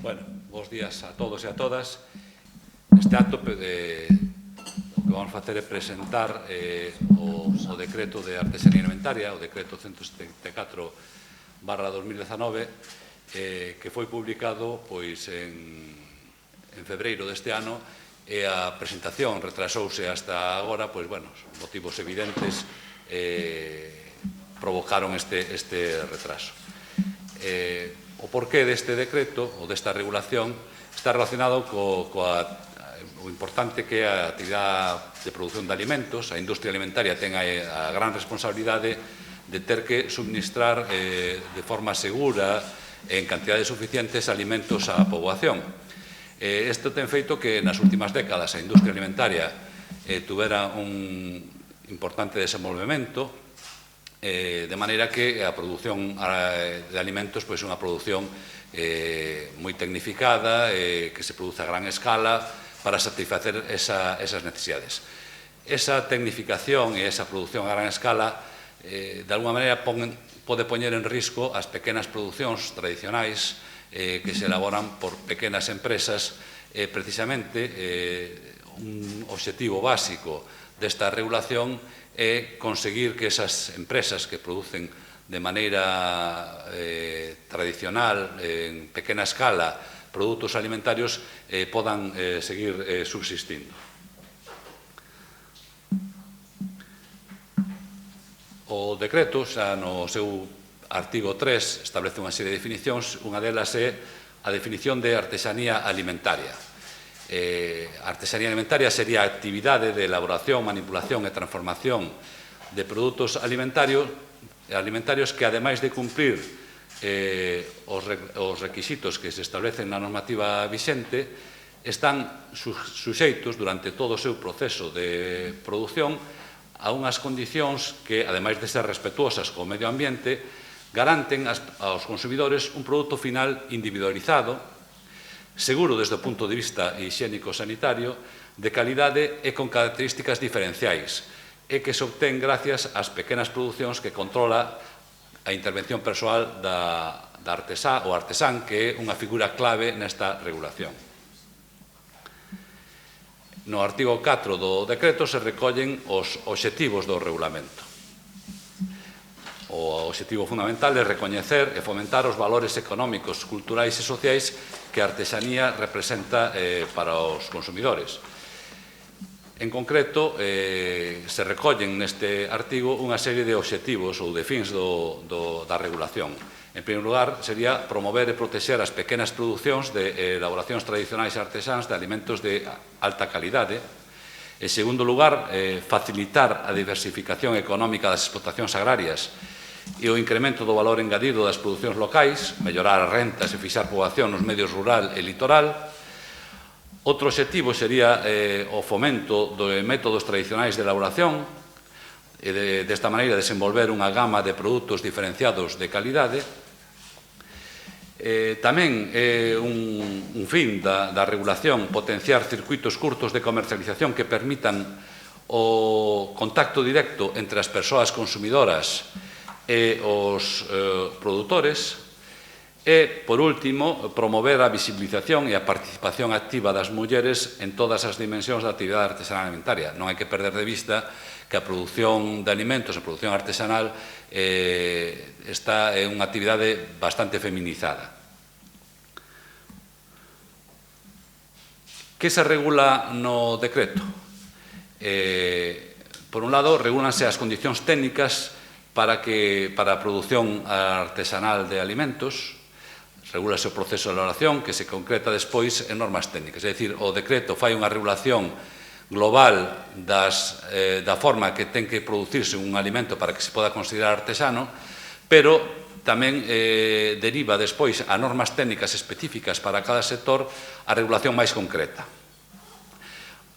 Bueno, bons días a todos e a todas. Este acto o que vamos a facer é presentar o decreto de artesanía alimentaria, o decreto 174/2019, que foi publicado en febreiro deste ano, e a presentación retrasouse hasta agora, motivos evidentes provocaron este retraso. O porqué deste decreto, ou desta regulación, está relacionado co importante que é a actividade de produción de alimentos. A industria alimentaria ten a gran responsabilidade de ter que suministrar de forma segura e en cantidades suficientes alimentos á poboación. Isto ten feito que nas últimas décadas a industria alimentaria tuvera un importante desenvolvemento, de maneira que a produción de alimentos é unha produción moi tecnificada, que se produce a gran escala para satisfacer esas necesidades. Esa tecnificación e esa produción a gran escala de alguma maneira pode poñer en risco as pequenas producións tradicionais que se elaboran por pequenas empresas. Precisamente un obxectivo básico desta regulación é conseguir que esas empresas que producen de maneira tradicional, en pequena escala, produtos alimentarios podan seguir subsistindo. O decreto, xa no seu artigo 3, establece unha serie de definicións. Unha delas é a definición de artesanía alimentaria. A artesanía alimentaria sería a actividade de elaboración, manipulación e transformación de produtos alimentarios que, ademais de cumprir os requisitos que se establecen na normativa vixente, están suxeitos durante todo o seu proceso de produción a unhas condicións que, ademais de ser respetuosas co medio ambiente, garanten aos consumidores un produto final individualizado, seguro desde o punto de vista hixiénico-sanitario, de calidade e con características diferenciais, e que se obtén gracias ás pequenas producións que controla a intervención persoal da artesá ou artesán, que é unha figura clave nesta regulación. No artigo 4 do decreto se recollen os obxectivos do regulamento. O obxectivo fundamental é recoñecer e fomentar os valores económicos, culturais e sociais que a artesanía representa para os consumidores. En concreto, se recollen neste artigo unha serie de obxectivos ou de fins da regulación. En primeiro lugar, sería promover e protexer as pequenas producións de elaboracións tradicionais e artesáns de alimentos de alta calidade. En segundo lugar, facilitar a diversificación económica das explotacións agrarias e o incremento do valor engadido das producións locais, mellorar as rentas e fixar poboación nos medios rural e litoral. Outro obxectivo sería o fomento de métodos tradicionais de elaboración e desta maneira desenvolver unha gama de produtos diferenciados de calidade. Tamén é un fin da regulación potenciar circuitos curtos de comercialización que permitan o contacto directo entre as persoas consumidoras e os produtores. E, por último, promover a visibilización e a participación activa das mulleres en todas as dimensións da actividade artesanal alimentaria. Non hai que perder de vista que a produción de alimentos, a produción artesanal, está en unha actividade bastante feminizada. Que se regula no decreto? Por un lado, regúlanse as condicións técnicas para a produción artesanal de alimentos. Regúlase o proceso de elaboración, que se concreta despois en normas técnicas. É dicir, o decreto fai unha regulación global da forma que ten que producirse un alimento para que se poda considerar artesano, pero tamén deriva despois a normas técnicas específicas para cada sector a regulación máis concreta.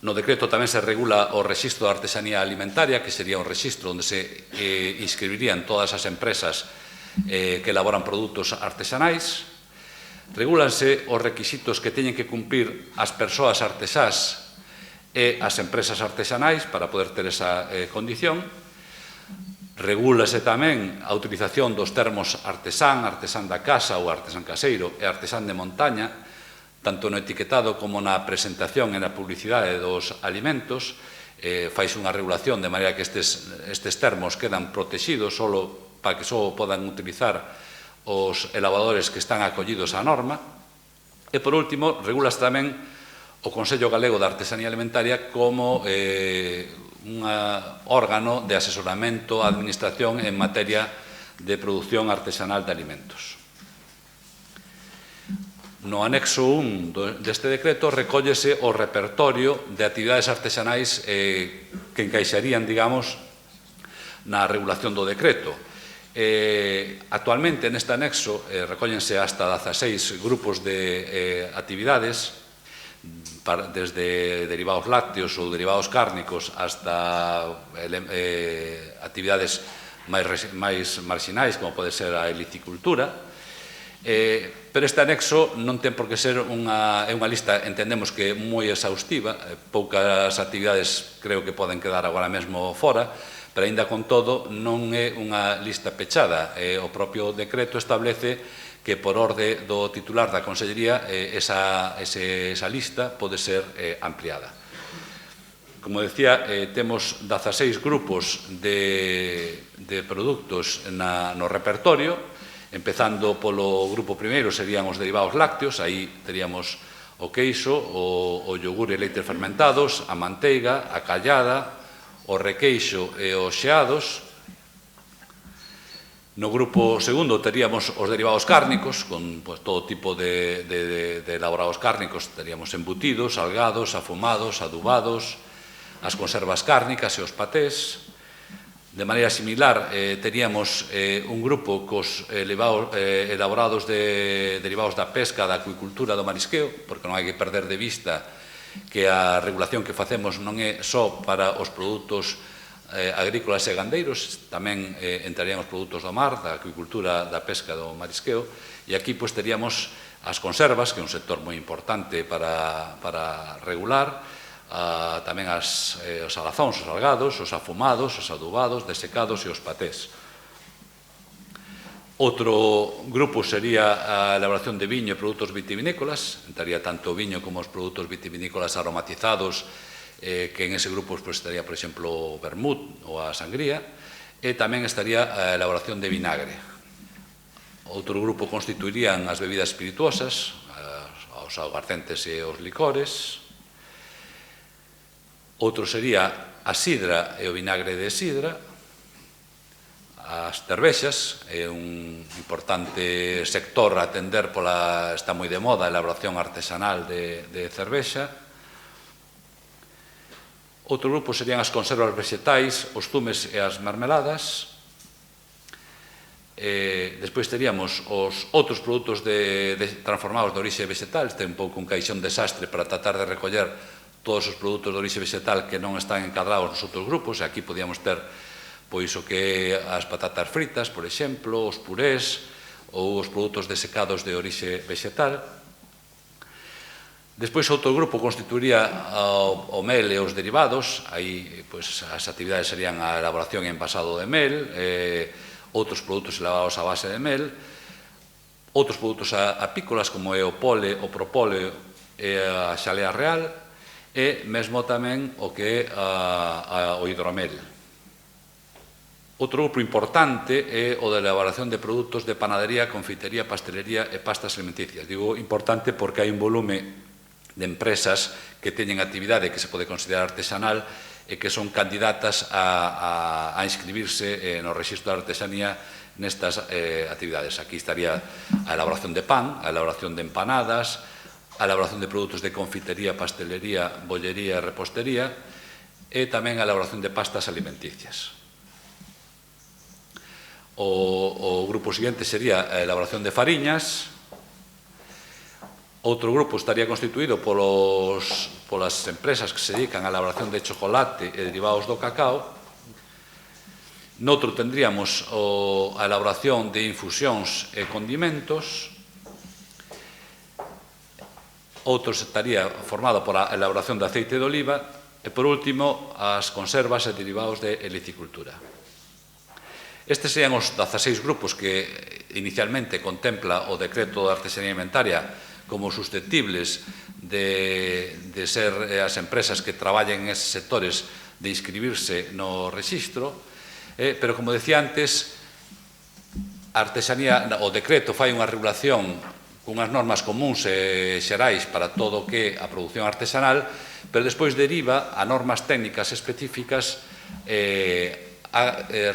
No decreto tamén se regula o rexistro de artesanía alimentaria, que sería un rexistro onde se inscribirían todas as empresas que elaboran produtos artesanais. Regúlanse os requisitos que teñen que cumprir as persoas artesás e as empresas artesanais para poder ter esa condición. Regúlase tamén a utilización dos termos artesán, artesán da casa ou artesán caseiro e artesán de montaña, tanto no etiquetado como na presentación e na publicidade dos alimentos, faise unha regulación de maneira que estes termos quedan protegidos para que só podan utilizar os elaboradores que están acollidos á norma. E, por último, regulas tamén o Consello Galego de Artesanía Alimentaria como un órgano de asesoramento á administración en materia de produción artesanal de alimentos. No anexo 1 deste decreto recóllese o repertorio de actividades artesanais que encaixarían, digamos, na regulación do decreto. Actualmente, neste anexo, recóllense hasta 16 grupos de actividades, desde derivados lácteos ou derivados cárnicos hasta actividades máis marxinais, como pode ser a helicicultura. Pero este anexo non ten por que ser unha lista, entendemos que moi exhaustiva, poucas actividades creo que poden quedar agora mesmo fora, pero aínda con todo non é unha lista pechada. O propio decreto establece que por orde do titular da Consellería esa lista pode ser ampliada. Como decía, temos 16 grupos de produtos no repertorio. Empezando polo grupo primeiro serían os derivados lácteos, aí teríamos o queixo, o yogur e leites fermentados, a manteiga, a callada, o requeixo e os xeados. No grupo segundo teríamos os derivados cárnicos, con todo tipo de elaborados cárnicos, teríamos embutidos, salgados, afumados, adubados, as conservas cárnicas e os patés. De maneira similar, teríamos un grupo cos elaborados derivados da pesca, da acuicultura, do marisqueo, porque non hai que perder de vista que a regulación que facemos non é só para os produtos agrícolas e gandeiros, tamén entrarían os produtos do mar, da acuicultura, da pesca, do marisqueo, e aquí teríamos as conservas, que é un sector moi importante para regular, tamén os alazóns, os salgados, os afumados, os adubados, desecados e os patés. Outro grupo sería a elaboración de viño e produtos vitivinícolas, entraría tanto o viño como os produtos vitivinícolas aromatizados, que en ese grupo estaría, por exemplo, o vermut ou a sangría, e tamén estaría a elaboración de vinagre. Outro grupo constituirían as bebidas espirituosas, os aguardientes e os licores. Outro sería a sidra e o vinagre de sidra. As cervexas é un importante sector a atender está moi de moda a elaboración artesanal de cervexa. Outro grupo serían as conservas vegetais, os zumes e as mermeladas. Despois teríamos os outros produtos transformados de orixe vegetal, este é un pouco un caixón desastre para tratar de recoller todos os produtos de orixe vegetal que non están encadrados nos outros grupos, e aquí podíamos ter pois o que as patatas fritas, por exemplo, os purés ou os produtos desecados de orixe vegetal. Despois outro grupo constituiría o mel e os derivados, aí as actividades serían a elaboración e envasado de mel, outros produtos elaborados a base de mel, outros produtos apícolas como é o pole, o propóleo e a xalea real, e mesmo tamén o que é o hidromel. Outro grupo importante é o de elaboración de produtos de panadería, confitería, pastelería e pastas alimenticias. Digo importante porque hai un volume de empresas que teñen actividade que se pode considerar artesanal e que son candidatas a inscribirse no rexistro de artesanía nestas actividades. Aquí estaría a elaboración de pan, a elaboración de empanadas, a elaboración de produtos de confitería, pastelería, bollería e repostería, e tamén a elaboración de pastas alimenticias. O grupo seguinte sería a elaboración de fariñas. Outro grupo estaría constituído polas empresas que se dedican á elaboración de chocolate e derivados do cacao. Noutro tendríamos a elaboración de infusións e condimentos. Outro estaría formado pola elaboración de aceite de oliva e, por último, as conservas e derivados de helicicultura. Estes serían os 16 grupos que inicialmente contempla o decreto de artesanía alimentaria como susceptibles de ser as empresas que traballen en eses sectores de inscribirse no rexistro, pero, como decía antes, a artesanía, o decreto fai unha regulación cunhas normas comuns e xerais para todo o que é a produción artesanal, pero despois deriva a normas técnicas específicas a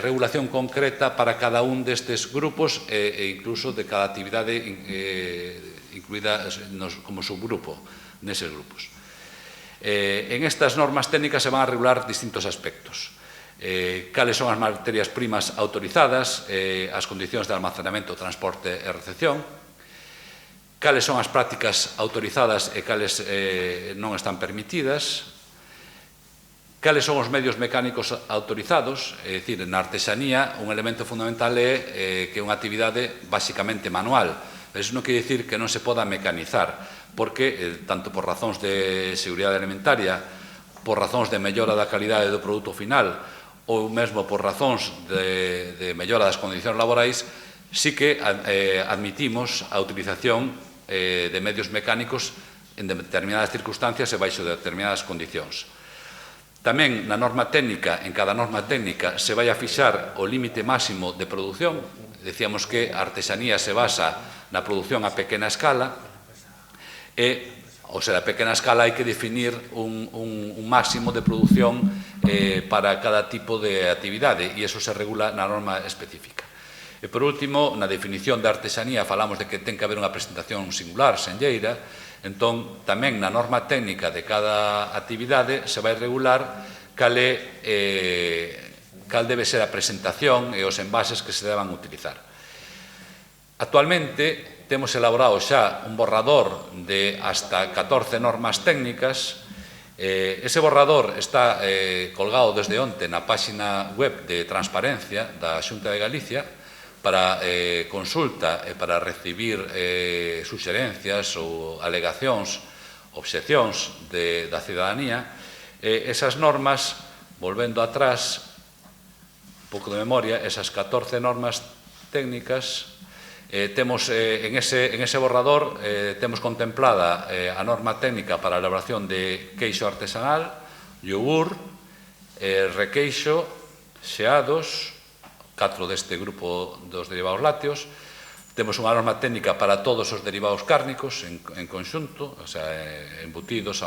regulación concreta para cada un destes grupos e incluso de cada actividade incluída como subgrupo neses grupos. En estas normas técnicas se van a regular distintos aspectos. Cales son as materias primas autorizadas, as condicións de almacenamento, transporte e recepción, cales son as prácticas autorizadas e cales non están permitidas, cales son os medios mecánicos autorizados, é dicir, na artesanía un elemento fundamental é que é unha actividade basicamente manual. Eso non quere dicir que non se poda mecanizar, porque, tanto por razóns de seguridade alimentaria, por razóns de mellora da calidade do produto final, ou mesmo por razóns de mellora das condicións laborais, sí que admitimos a utilización de medios mecánicos en determinadas circunstancias e baixo de determinadas condicións. Tamén na norma técnica, en cada norma técnica, se vai a fixar o límite máximo de produción. Decíamos que a artesanía se basa na produción a pequena escala e, ou sea, a pequena escala hai que definir un máximo de produción para cada tipo de actividade e iso se regula na norma específica. E, por último, na definición de artesanía falamos de que ten que haber unha presentación singular, senlleira. Entón, tamén na norma técnica de cada actividade se vai regular cal debe ser a presentación e os envases que se deban utilizar. Actualmente, temos elaborado xa un borrador de hasta 14 normas técnicas. Ese borrador está colgado desde onte na páxina web de Transparencia da Xunta de Galicia para consulta e para recibir suxerencias ou alegacións, obxeccións da cidadanía. Esas normas, volvendo atrás, un pouco de memoria, esas 14 normas técnicas, temos en ese borrador temos contemplada a norma técnica para a elaboración de queixo artesanal, yogur, requeixo, xeados, 4 deste grupo dos derivados lácteos. Temos unha norma técnica para todos os derivados cárnicos en conxunto, o sea, embutidos,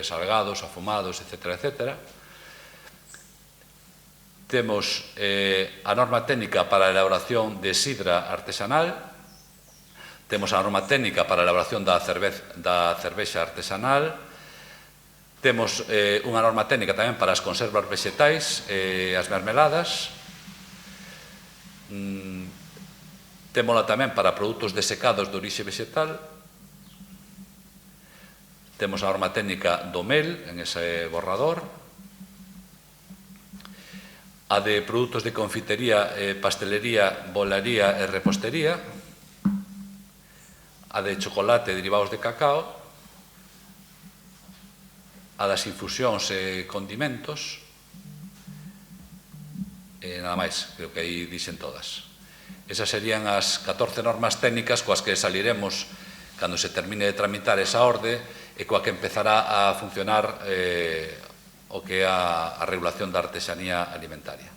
salgados, afumados, etc. Temos a norma técnica para a elaboración de sidra artesanal. Temos a norma técnica para a elaboración da cervexa artesanal. Temos unha norma técnica tamén para as conservas vegetais e as mermeladas. Témola tamén para produtos desecados de orixe vegetal. Temos a norma técnica do mel en ese borrador. A de produtos de confitería, pastelería, bolaría e repostería. A de chocolate e derivados de cacao. A das infusións e condimentos. Nada máis, creo que aí dixen todas. Esas serían as 14 normas técnicas coas que saliremos cando se termine de tramitar esa orde e coa que empezará a funcionar o que é a regulación da artesanía alimentaria.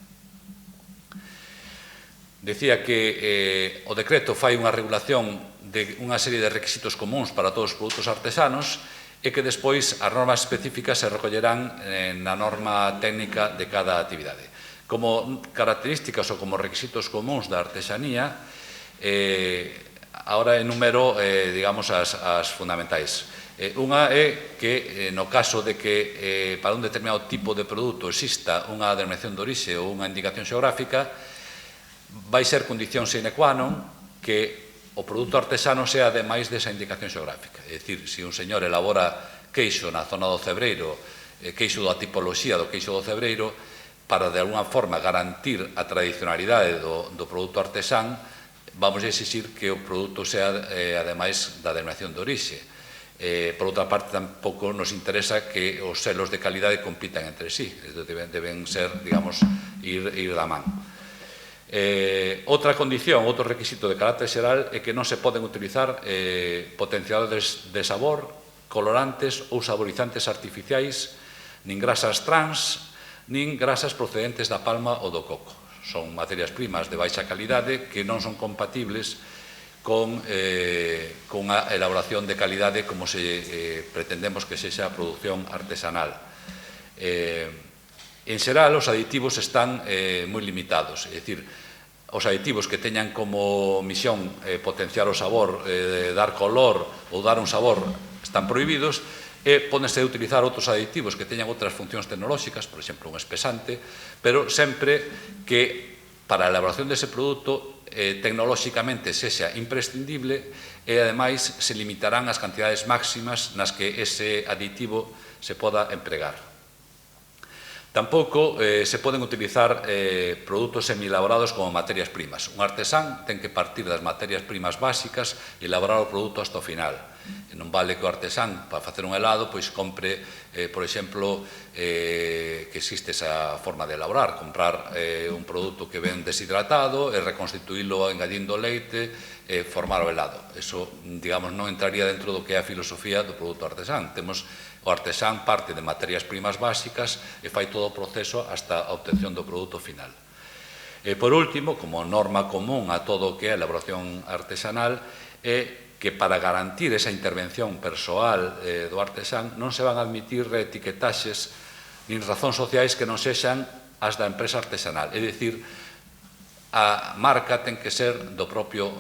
Decía que o decreto fai unha regulación de unha serie de requisitos comuns para todos os produtos artesanos e que despois as normas específicas se recollerán na norma técnica de cada actividade. Como características ou como requisitos comuns da artesanía, agora enumero, digamos, as fundamentais. Unha é que, no caso de que para un determinado tipo de produto exista unha denominación de orixe ou unha indicación xeográfica, vai ser condición sine qua non que o produto artesano sea ademais desa indicación xeográfica. É dicir, se un señor elabora queixo na zona do Cebreiro, queixo da tipoloxía do queixo do Cebreiro, para de alguna forma garantir a tradicionalidade do produto artesán, vamos a exixir que o produto sea ademais da denominación de orixe. Por outra parte, tampouco nos interesa que os selos de calidade compitan entre sí, deben ser, digamos, ir da man. Outra condición, outro requisito de carácter xeral é que non se poden utilizar potenciadores de sabor, colorantes ou saborizantes artificiais, nin grasas trans, nin grasas procedentes da palma ou do coco. Son materias primas de baixa calidade que non son compatibles con a elaboración de calidade como se pretendemos que sexa a produción artesanal. En xeral, os aditivos están moi limitados, é dicir, os aditivos que teñan como misión potenciar o sabor, dar color ou dar un sabor están prohibidos e pódense utilizar outros aditivos que teñan outras funcións tecnolóxicas, por exemplo, un espesante, pero sempre que para a elaboración dese produto tecnolóxicamente sexa imprescindible e, ademais, se limitarán as cantidades máximas nas que ese aditivo se poda empregar. Tampouco se poden utilizar produtos semielaborados como materias primas. Un artesán ten que partir das materias primas básicas e elaborar o produto hasta o final. E non vale que o artesán, para facer un helado, pois compre, por exemplo, que existe esa forma de elaborar, comprar un produto que ven deshidratado e reconstituílo engadindo leite e formar o helado. Eso, digamos, non entraría dentro do que é a filosofía do produto artesán. O artesán parte de materias primas básicas e fai todo o proceso hasta a obtención do produto final. E, por último, como norma común a todo o que é a elaboración artesanal, é que para garantir esa intervención persoal do artesán non se van a admitir reetiquetaxes nin razóns sociais que non sexan as da empresa artesanal. É dicir, a marca ten que ser do propio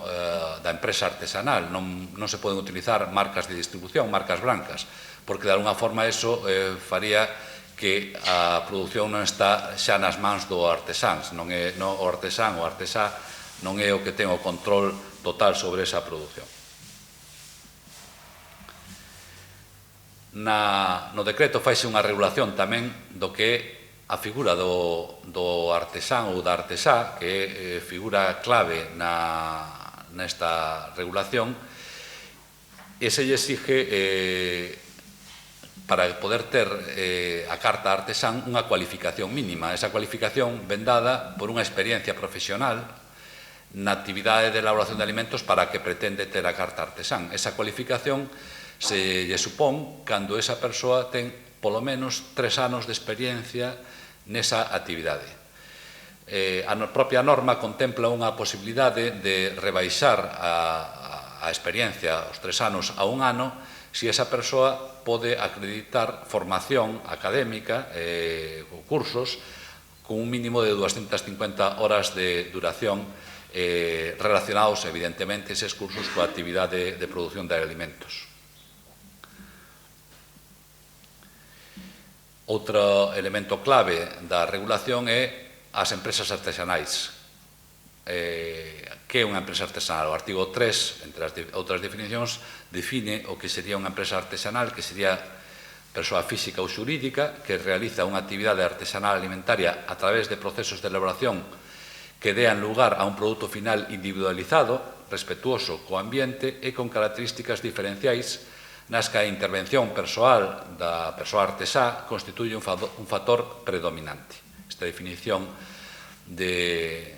da empresa artesanal. Non se poden utilizar marcas de distribución, marcas blancas, porque de alguna forma eso faría que a produción non está xa nas mans do artesán, o artesán ou artesá non é o que ten o control total sobre esa produción. No decreto faise unha regulación tamén do que é a figura do artesán ou da artesá, que é figura clave nesta regulación, e se lle exige para poder ter a carta artesán unha cualificación mínima. Esa cualificación ven dada por unha experiencia profesional na actividade de elaboración de alimentos para que pretende ter a carta artesán. Esa cualificación se lle supón cando esa persoa ten polo menos 3 anos de experiencia nesa actividade. A propia norma contempla unha posibilidade de rebaixar a experiencia, os 3 anos a 1 ano, se esa persoa pode acreditar formación académica ou cursos con un mínimo de 250 horas de duración relacionados, evidentemente, eses cursos coa actividade de produción de alimentos. Outro elemento clave da regulación é as empresas artesanais. Que é unha empresa artesanal? O artigo 3, entre as outras definicións, define o que sería unha empresa artesanal, que sería persoa física ou xurídica que realiza unha actividade artesanal alimentaria a través de procesos de elaboración que dean lugar a un produto final individualizado, respetuoso co ambiente e con características diferenciais nas que a intervención persoal da persoa artesá constituye un factor predominante. Esta definición de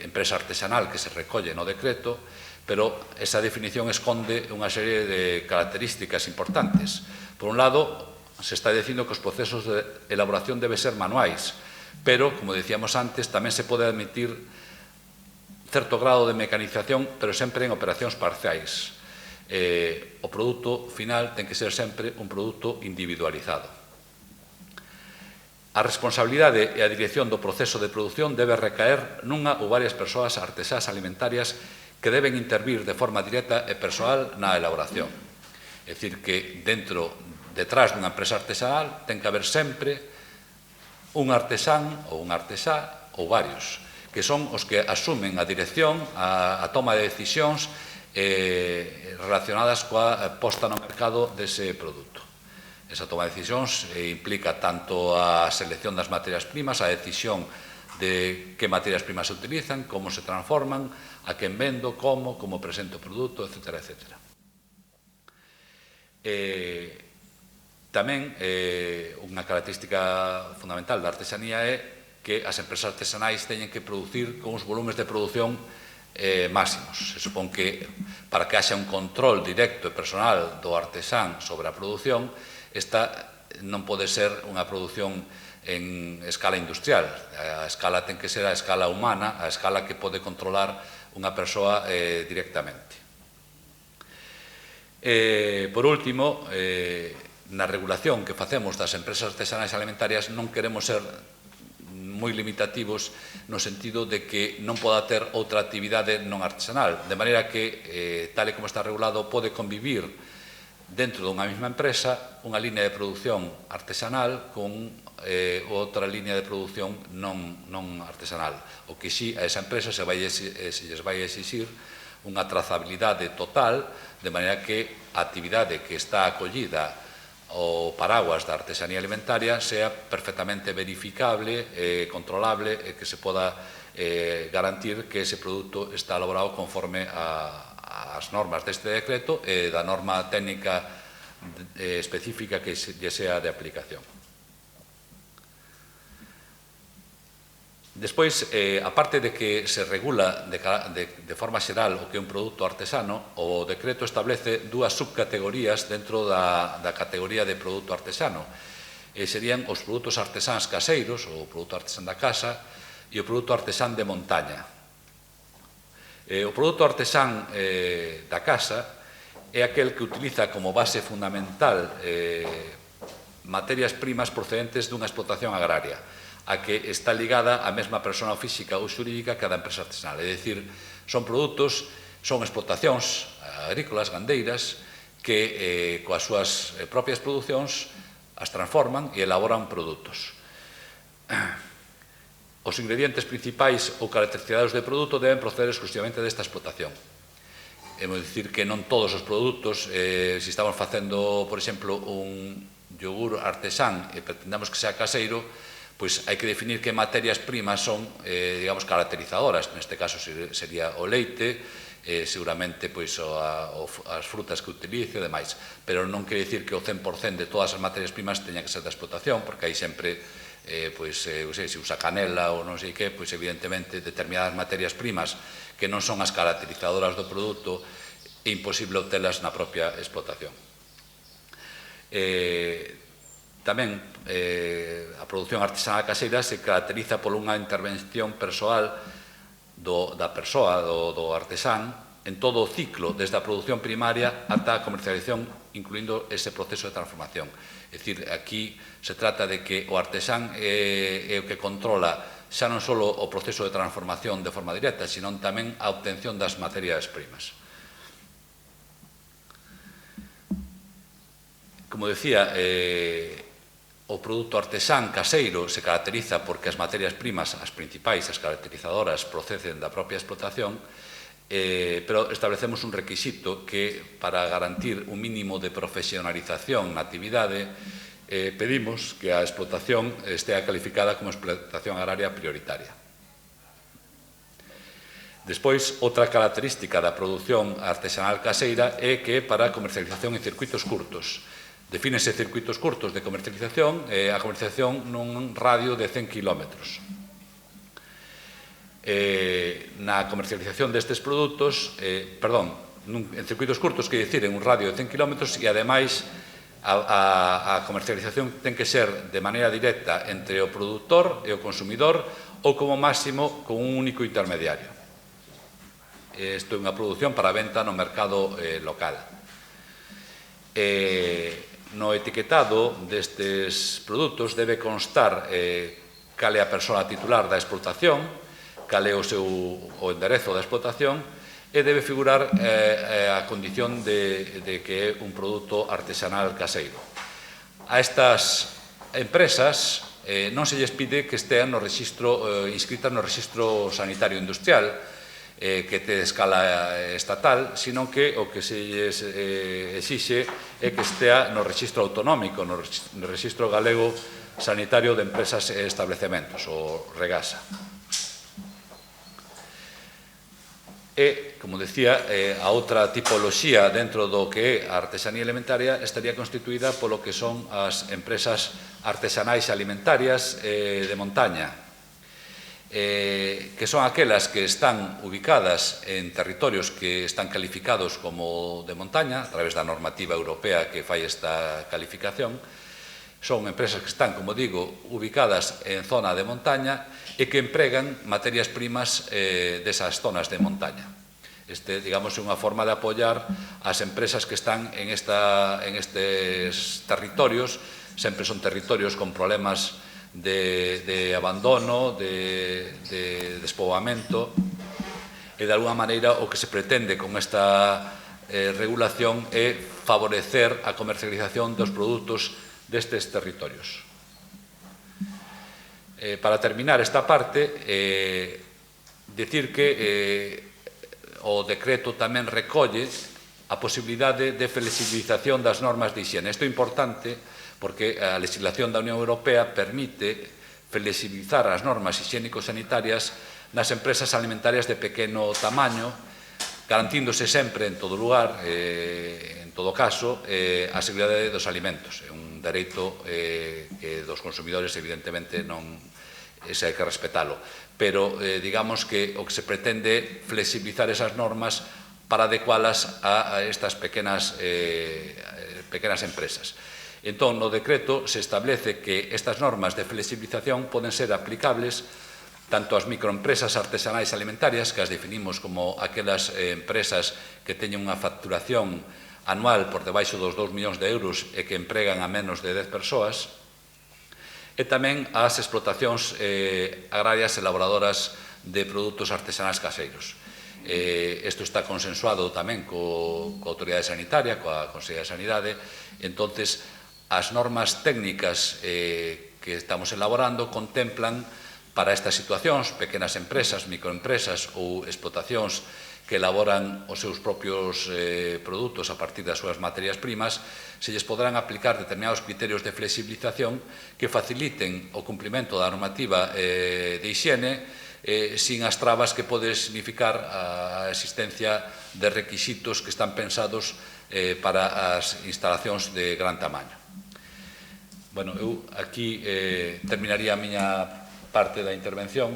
empresa artesanal que se recolle no decreto, pero esa definición esconde unha serie de características importantes. Por un lado, se está dicindo que os procesos de elaboración deben ser manuais, pero, como decíamos antes, tamén se pode admitir certo grado de mecanización, pero sempre en operacións parciais. O produto final ten que ser sempre un produto individualizado. A responsabilidade e a dirección do proceso de produción debe recaer nunha ou varias persoas artesás alimentarias que deben intervir de forma directa e persoal na elaboración. É dicir, que detrás dunha empresa artesanal ten que haber sempre un artesán ou unha artesá ou varios, que son os que asumen a dirección, a toma de decisións relacionadas coa posta no mercado dese produto. Esa toma de decisións implica tanto a selección das materias primas, a decisión de que materias primas se utilizan, como se transforman, a quen vendo, como presento o produto, etc. Tamén unha característica fundamental da artesanía é que as empresas artesanais teñen que producir con os volumes de produción máximos. Se supón que para que haxa un control directo e personal do artesán sobre a produción, esta non pode ser unha produción en escala industrial. A escala ten que ser a escala humana, a escala que pode controlar unha persoa directamente. Por último, na regulación que facemos das empresas artesanais alimentarias non queremos ser moi limitativos no sentido de que non poda ter outra actividade non artesanal, de maneira que, tal e como está regulado, pode convivir dentro dunha mesma empresa unha línea de produción artesanal con outra línea de produción non artesanal. O que si a esa empresa se lles vai exixir unha trazabilidade total, de maneira que a actividade que está acollida o paraguas da artesanía alimentaria sea perfectamente verificable, controlable e que se poda garantir que ese produto está elaborado conforme ás normas deste decreto e da norma técnica específica que lle sea de aplicación. Despois, aparte de que se regula de forma xeral o que é un produto artesano, o decreto establece dúas subcategorías dentro da categoría de produto artesano. Serían os produtos artesáns caseiros, o produto artesán da casa, e o produto artesán de montaña. O produto artesán da casa é aquel que utiliza como base fundamental materias primas procedentes dunha explotación agraria, a que está ligada a mesma persona física ou xurídica que a da empresa artesanal. É dicir, son produtos, son explotacións agrícolas, gandeiras, que coas súas propias producións as transforman e elaboran produtos. Os ingredientes principais ou caracterizados de produto deben proceder exclusivamente desta explotación. É dicir que non todos os produtos, se estamos facendo, por exemplo, un yogur artesán e pretendamos que sea caseiro, pois hai que definir que materias primas son, digamos, caracterizadoras. Neste caso sería o leite, seguramente as frutas que utilice e demais. Pero non quere dicir que o 100% de todas as materias primas teña que ser da explotación, porque hai sempre, se usa canela ou non sei que, pois evidentemente determinadas materias primas que non son as caracterizadoras do produto é imposible obtelas na propia explotación. Tamén a produción artesanal caseira se caracteriza por unha intervención persoal da persoa, do artesán, en todo o ciclo, desde a produción primaria ata a comercialización, incluindo ese proceso de transformación. É dicir, aquí se trata de que o artesán é o que controla xa non só o proceso de transformación de forma directa, sino tamén a obtención das materias primas. Como decía, o produto artesán caseiro se caracteriza porque as materias primas, as principais, as caracterizadoras, proceden da propia explotación, pero establecemos un requisito que, para garantir un mínimo de profesionalización na actividade, pedimos que a explotación estea calificada como explotación agraria prioritaria. Despois, outra característica da produción artesanal caseira é que é para comercialización en circuitos curtos. Defínese circuitos curtos de comercialización, a comercialización nun radio de 100 km. Na comercialización destes produtos, en circuitos curtos, que dicir, en un radio de 100 km, e ademais a comercialización ten que ser de maneira directa entre o produtor e o consumidor ou como máximo con un único intermediario. Isto é unha produción para venta no mercado local. No etiquetado destes produtos debe constar cal é a persoa titular da explotación, cal é o enderezo da explotación e debe figurar a condición de que é un produto artesanal caseiro. A estas empresas non se lles pide que estean inscritas no Rexistro Sanitario Industrial, que te escala estatal, sino que o que se exixe é que estea no Rexistro Autonómico, no Rexistro Galego Sanitario de Empresas e Establecementos, o REGASA. E, como decía, a outra tipoloxía dentro do que é a artesanía alimentaria estaría constituída polo que son as empresas artesanais alimentarias de montaña. que son aquelas que están ubicadas en territorios que están calificados como de montaña, a través da normativa europea que fai esta calificación. Son empresas que están, como digo, ubicadas en zona de montaña e que empregan materias primas desas zonas de montaña. Este, digamos, é unha forma de apoiar as empresas que están en estes territorios. Sempre son territorios con problemas de abandono, de despoboamento, e de alguna maneira o que se pretende con esta regulación é favorecer a comercialización dos produtos destes territorios. Para terminar esta parte, dicir que o decreto tamén recolle a posibilidade de flexibilización das normas de higiene. Isto é importante porque a legislación da Unión Europea permite flexibilizar as normas higiénico-sanitarias nas empresas alimentarias de pequeno tamaño, garantíndose sempre, en todo lugar, en todo caso, a seguridade dos alimentos. É un dereito que dos consumidores, evidentemente, non ese hai que respetalo. Pero, digamos que o que se pretende é flexibilizar esas normas para adecualas a estas pequenas empresas. Entón, no decreto se establece que estas normas de flexibilización poden ser aplicables tanto ás microempresas artesanais alimentarias, que as definimos como aquelas empresas que teñen unha facturación anual por debaixo dos 2 millóns de euros e que empregan a menos de 10 persoas, e tamén ás explotacións agrarias elaboradoras de produtos artesanais caseiros. Isto está consensuado tamén coa Autoridade Sanitaria, coa Consellería de Sanidade. Entonces, as normas técnicas que estamos elaborando contemplan para estas situacións pequenas empresas, microempresas ou explotacións que elaboran os seus propios produtos a partir das súas materias primas, se lles podrán aplicar determinados criterios de flexibilización que faciliten o cumprimento da normativa de higiene sin as trabas que pode significar a existencia de requisitos que están pensados para as instalacións de gran tamaño. Bueno, eu aquí terminaría a miña parte da intervención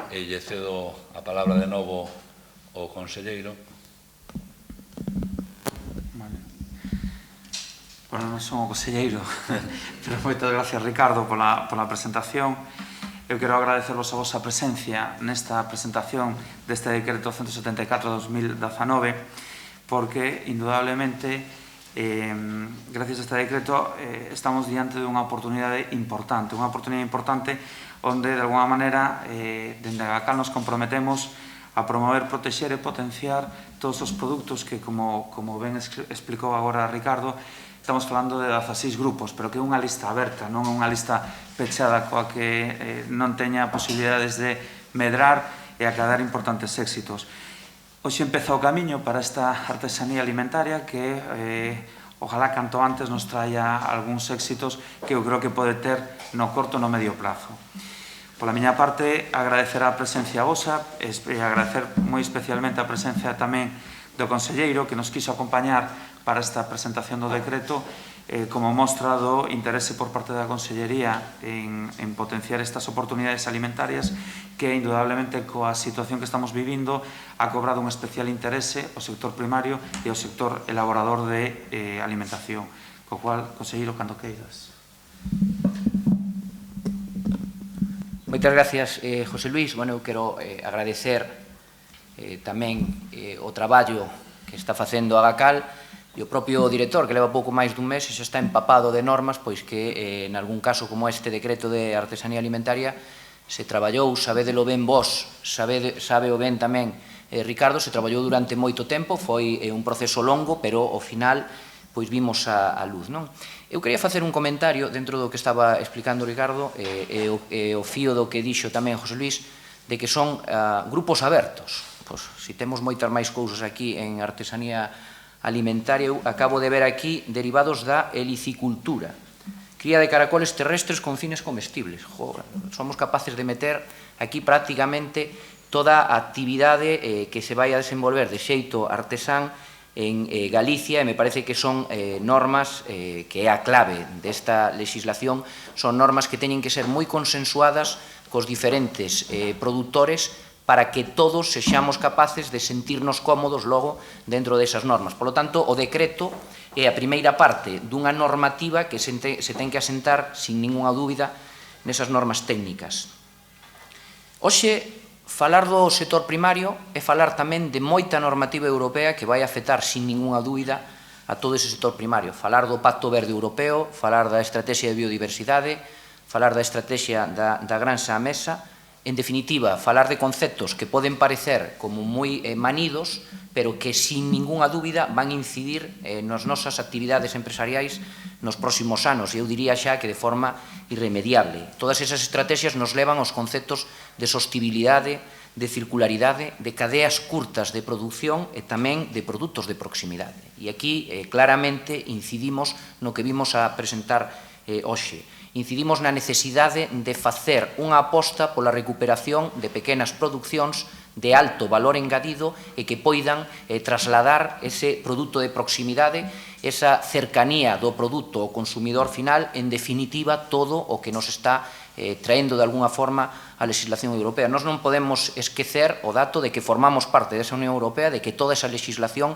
e lle cedo a palabra de novo ao conselleiro. Bueno, non son o conselleiro, pero moitas gracias, Ricardo, pola presentación. Eu quero agradecervos a vosa presencia nesta presentación deste decreto 174/2019, porque, indudablemente, gracias a este decreto estamos diante dunha oportunidade importante, onde, de alguna maneira, dende a cal nos comprometemos a promover, protexer e potenciar todos os produtos que, como ben explicou agora Ricardo, estamos falando de 16 grupos, pero que é unha lista aberta, non é unha lista pechada coa que non teña posibilidades de medrar e acadar importantes éxitos. Hoxe empeza o camiño para esta artesanía alimentaria que ojalá canto antes nos traia algúns éxitos que eu creo que pode ter no corto e no medio plazo. Pola miña parte, agradecer a presencia vosa e agradecer moi especialmente a presencia tamén do conselleiro que nos quiso acompañar para esta presentación do decreto como mostra do interese por parte da Consellería en potenciar estas oportunidades alimentarias que, indudablemente, coa situación que estamos vivindo, ha cobrado un especial interese ao sector primario e ao sector elaborador de alimentación. Co cual, conselleiro, cando queiras. Moitas gracias, José Luis. Bueno, eu quero agradecer tamén o traballo que está facendo a GACAL e o propio director, que leva pouco máis dun mes e xa está empapado de normas, pois que en algún caso como este decreto de artesanía alimentaria se traballou, sabedelo ben vos, sábeo ben tamén Ricardo, se traballou durante moito tempo, foi un proceso longo, pero ao final pois vimos a luz, non? Eu quería facer un comentario dentro do que estaba explicando Ricardo e o fío do que dixo tamén José Luis, de que son grupos abertos. Pois, se temos moitas máis cousas aquí en artesanía alimentaria, eu acabo de ver aquí derivados da helicicultura, cría de caracoles terrestres con fines comestibles. Somos capaces de meter aquí prácticamente toda a actividade que se vai a desenvolver de xeito artesán en Galicia, e me parece que son normas que é a clave desta legislación, son normas que teñen que ser moi consensuadas cos diferentes produtores para que todos sexamos capaces de sentirnos cómodos logo dentro desas normas. Por lo tanto, o decreto é a primeira parte dunha normativa que se ten que asentar, sin ninguna dúbida, nesas normas técnicas. Hoxe, falar do sector primario é falar tamén de moita normativa europea que vai afectar, sin ninguna dúbida, a todo ese sector primario. Falar do Pacto Verde Europeo, falar da Estrategia de Biodiversidade, falar da Estrategia da Granxa á Mesa. En definitiva, falar de conceptos que poden parecer como moi manidos, pero que, sin ninguna dúbida, van incidir nas nosas actividades empresariais nos próximos anos, e eu diría xa que de forma irremediable. Todas esas estrategias nos levan aos conceptos de sostibilidade, de circularidade, de cadeas curtas de produción e tamén de produtos de proximidade. E aquí, claramente, incidimos no que vimos a presentar hoxe. Incidimos na necesidade de facer unha aposta pola recuperación de pequenas producións de alto valor engadido e que poidan trasladar ese produto de proximidade, esa cercanía do produto ao consumidor final, en definitiva, todo o que nos está traendo de alguna forma a legislación europea. Nós non podemos esquecer o dato de que formamos parte desa Unión Europea, de que toda esa legislación,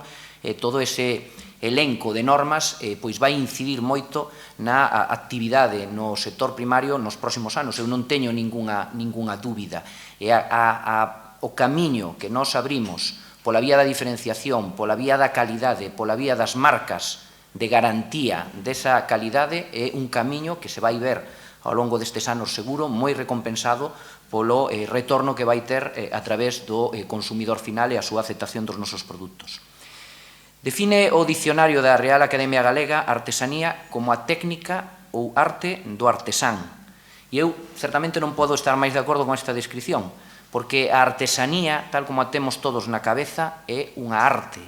todo ese elenco de normas, pois vai incidir moito na actividade no sector primario nos próximos anos. Eu non teño ninguna dúbida. E o camiño que nós abrimos pola vía da diferenciación, pola vía da calidade, pola vía das marcas de garantía desa calidade é un camiño que se vai ver ao longo destes anos seguro, moi recompensado polo retorno que vai ter a través do consumidor final e a súa aceptación dos nosos produtos. Define o dicionario da Real Academia Galega a artesanía como a técnica ou arte do artesán. E eu certamente non podo estar máis de acordo con esta descripción, porque a artesanía, tal como a temos todos na cabeza, é unha arte.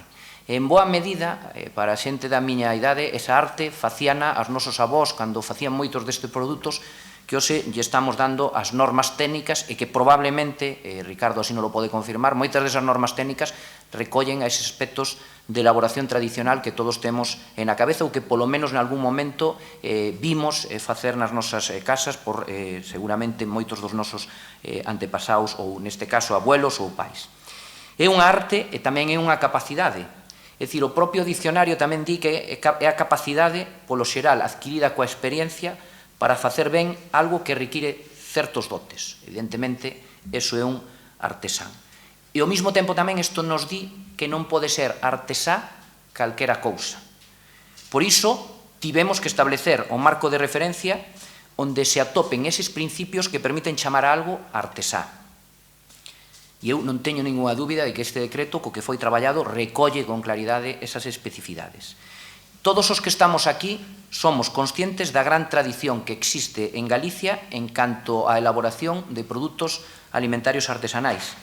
En boa medida, para a xente da miña idade, esa arte facíana aos nosos avós cando facían moitos destes produtos que hoxe lle estamos dando as normas técnicas e que probablemente, Ricardo así non lo pode confirmar, moitas desas normas técnicas recollen a eses aspectos de elaboración tradicional que todos temos na cabeza ou que polo menos en algún momento vimos facer nas nosas casas por seguramente moitos dos nosos antepasados ou neste caso abuelos ou pais. É unha arte e tamén é unha capacidade. É dicir, o propio dicionario tamén di que é a capacidade polo xeral adquirida coa experiencia para facer ben algo que require certos dotes. Evidentemente, eso é un artesán. E ao mesmo tempo tamén isto nos di que non pode ser artesá calquera cousa. Por iso, tivemos que establecer un marco de referencia onde se atopen eses principios que permiten chamar a algo artesá. E eu non teño ninguna dúbida de que este decreto, co que foi traballado, recolle con claridade esas especificidades. Todos os que estamos aquí somos conscientes da gran tradición que existe en Galicia en canto á elaboración de produtos alimentarios artesanais.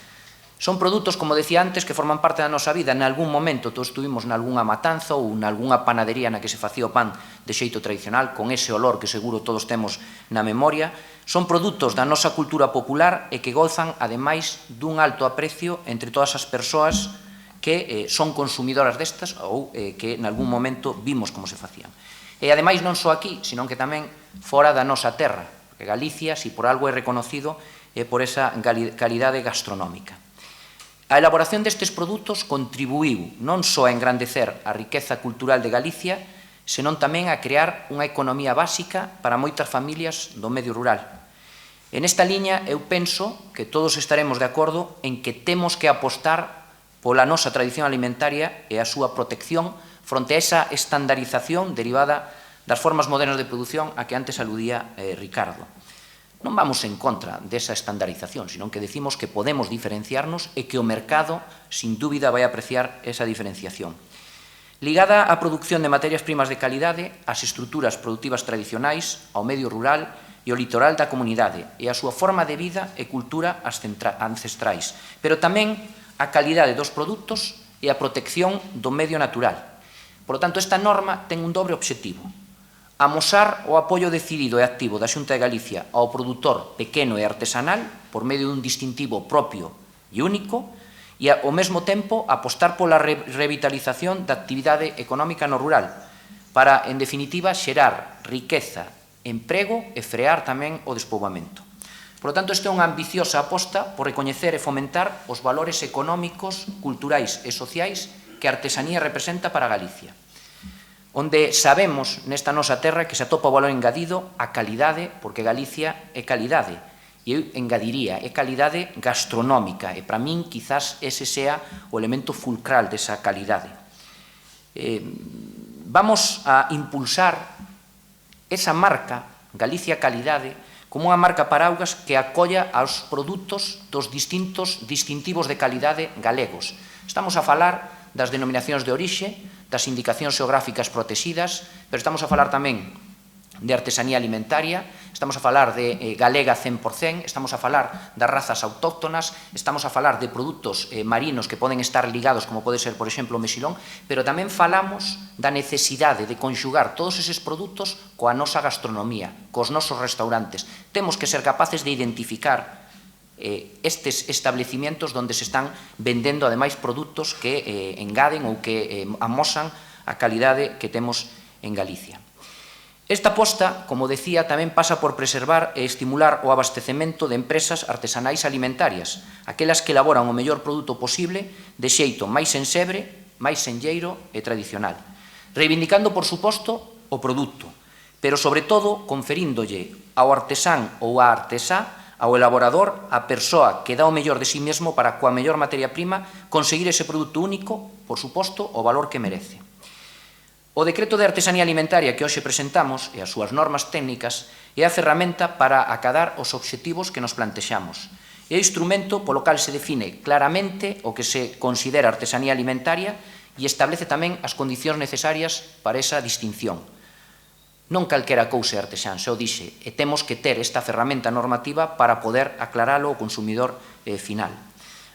Son produtos, como decía antes, que forman parte da nosa vida. En algún momento todos estuvimos nalgúna matanza ou nalgúna panadería na que se facía o pan de xeito tradicional, con ese olor que seguro todos temos na memoria. Son produtos da nosa cultura popular e que gozan, ademais, dun alto aprecio entre todas as persoas que son consumidoras destas ou que en algún momento vimos como se facían. E ademais non só aquí, senón que tamén fora da nosa terra, porque Galicia, si por algo é reconocido, é por esa calidade gastronómica. A elaboración destes produtos contribuiu non só a engrandecer a riqueza cultural de Galicia, senón tamén a crear unha economía básica para moitas familias do medio rural. En esta liña, eu penso que todos estaremos de acordo en que temos que apostar pola nosa tradición alimentaria e a súa protección fronte a esa estandarización derivada das formas modernas de produción a que antes aludía Ricardo. Non vamos en contra desa estandarización, senón que decimos que podemos diferenciarnos e que o mercado, sin dúbida, vai apreciar esa diferenciación. Ligada á produción de materias primas de calidade, ás estruturas productivas tradicionais, ao medio rural e ao litoral da comunidade e a súa forma de vida e cultura ancestrais, pero tamén a calidade dos produtos e a protección do medio natural. Por lo tanto, esta norma ten un dobre obxectivo: amosar o apoio decidido e activo da Xunta de Galicia ao produtor pequeno e artesanal por medio dun distintivo propio e único e, ao mesmo tempo, apostar pola revitalización da actividade económica no rural para, en definitiva, xerar riqueza, emprego e frear tamén o despoboamento. Por lo tanto, esta é unha ambiciosa aposta por recoñecer e fomentar os valores económicos, culturais e sociais que a artesanía representa para Galicia, onde sabemos nesta nosa terra que se atopa o valor engadido a calidade, porque Galicia é calidade, e eu engadiría, é calidade gastronómica, e para min quizás ese sea o elemento fulcral desa calidade. Vamos a impulsar esa marca, Galicia Calidade, como unha marca paraugas que acolla aos produtos dos distintivos de calidade galegos. Estamos a falar das denominacións de orixe, das indicacións xeográficas protegidas, pero estamos a falar tamén de artesanía alimentaria, estamos a falar de galega 100%, estamos a falar das razas autóctonas, estamos a falar de produtos marinos que poden estar ligados, como pode ser, por exemplo, o mexilón, pero tamén falamos da necesidade de conxugar todos eses produtos coa nosa gastronomía, cos nosos restaurantes. Temos que ser capaces de identificar estes establecimientos onde se están vendendo, ademais, produtos que engaden ou que amosan a calidade que temos en Galicia. Esta aposta, como decía, tamén pasa por preservar e estimular o abastecemento de empresas artesanais alimentarias, aquelas que elaboran o mellor produto posible de xeito máis ensebre, máis senlleiro e tradicional, reivindicando, por suposto, o produto, pero, sobre todo, conferíndolle ao artesán ou á artesá, ao elaborador, a persoa que dá o mellor de sí mesmo para, coa mellor materia prima, conseguir ese produto único, por suposto, o valor que merece. O Decreto de Artesanía Alimentaria que hoxe presentamos e as súas normas técnicas é a ferramenta para acadar os obxectivos que nos plantexamos. É o instrumento polo cal se define claramente o que se considera artesanía alimentaria e establece tamén as condicións necesarias para esa distinción. Non calquera cousa é artesán, xa o dixe, e temos que ter esta ferramenta normativa para poder aclaralo ao consumidor final.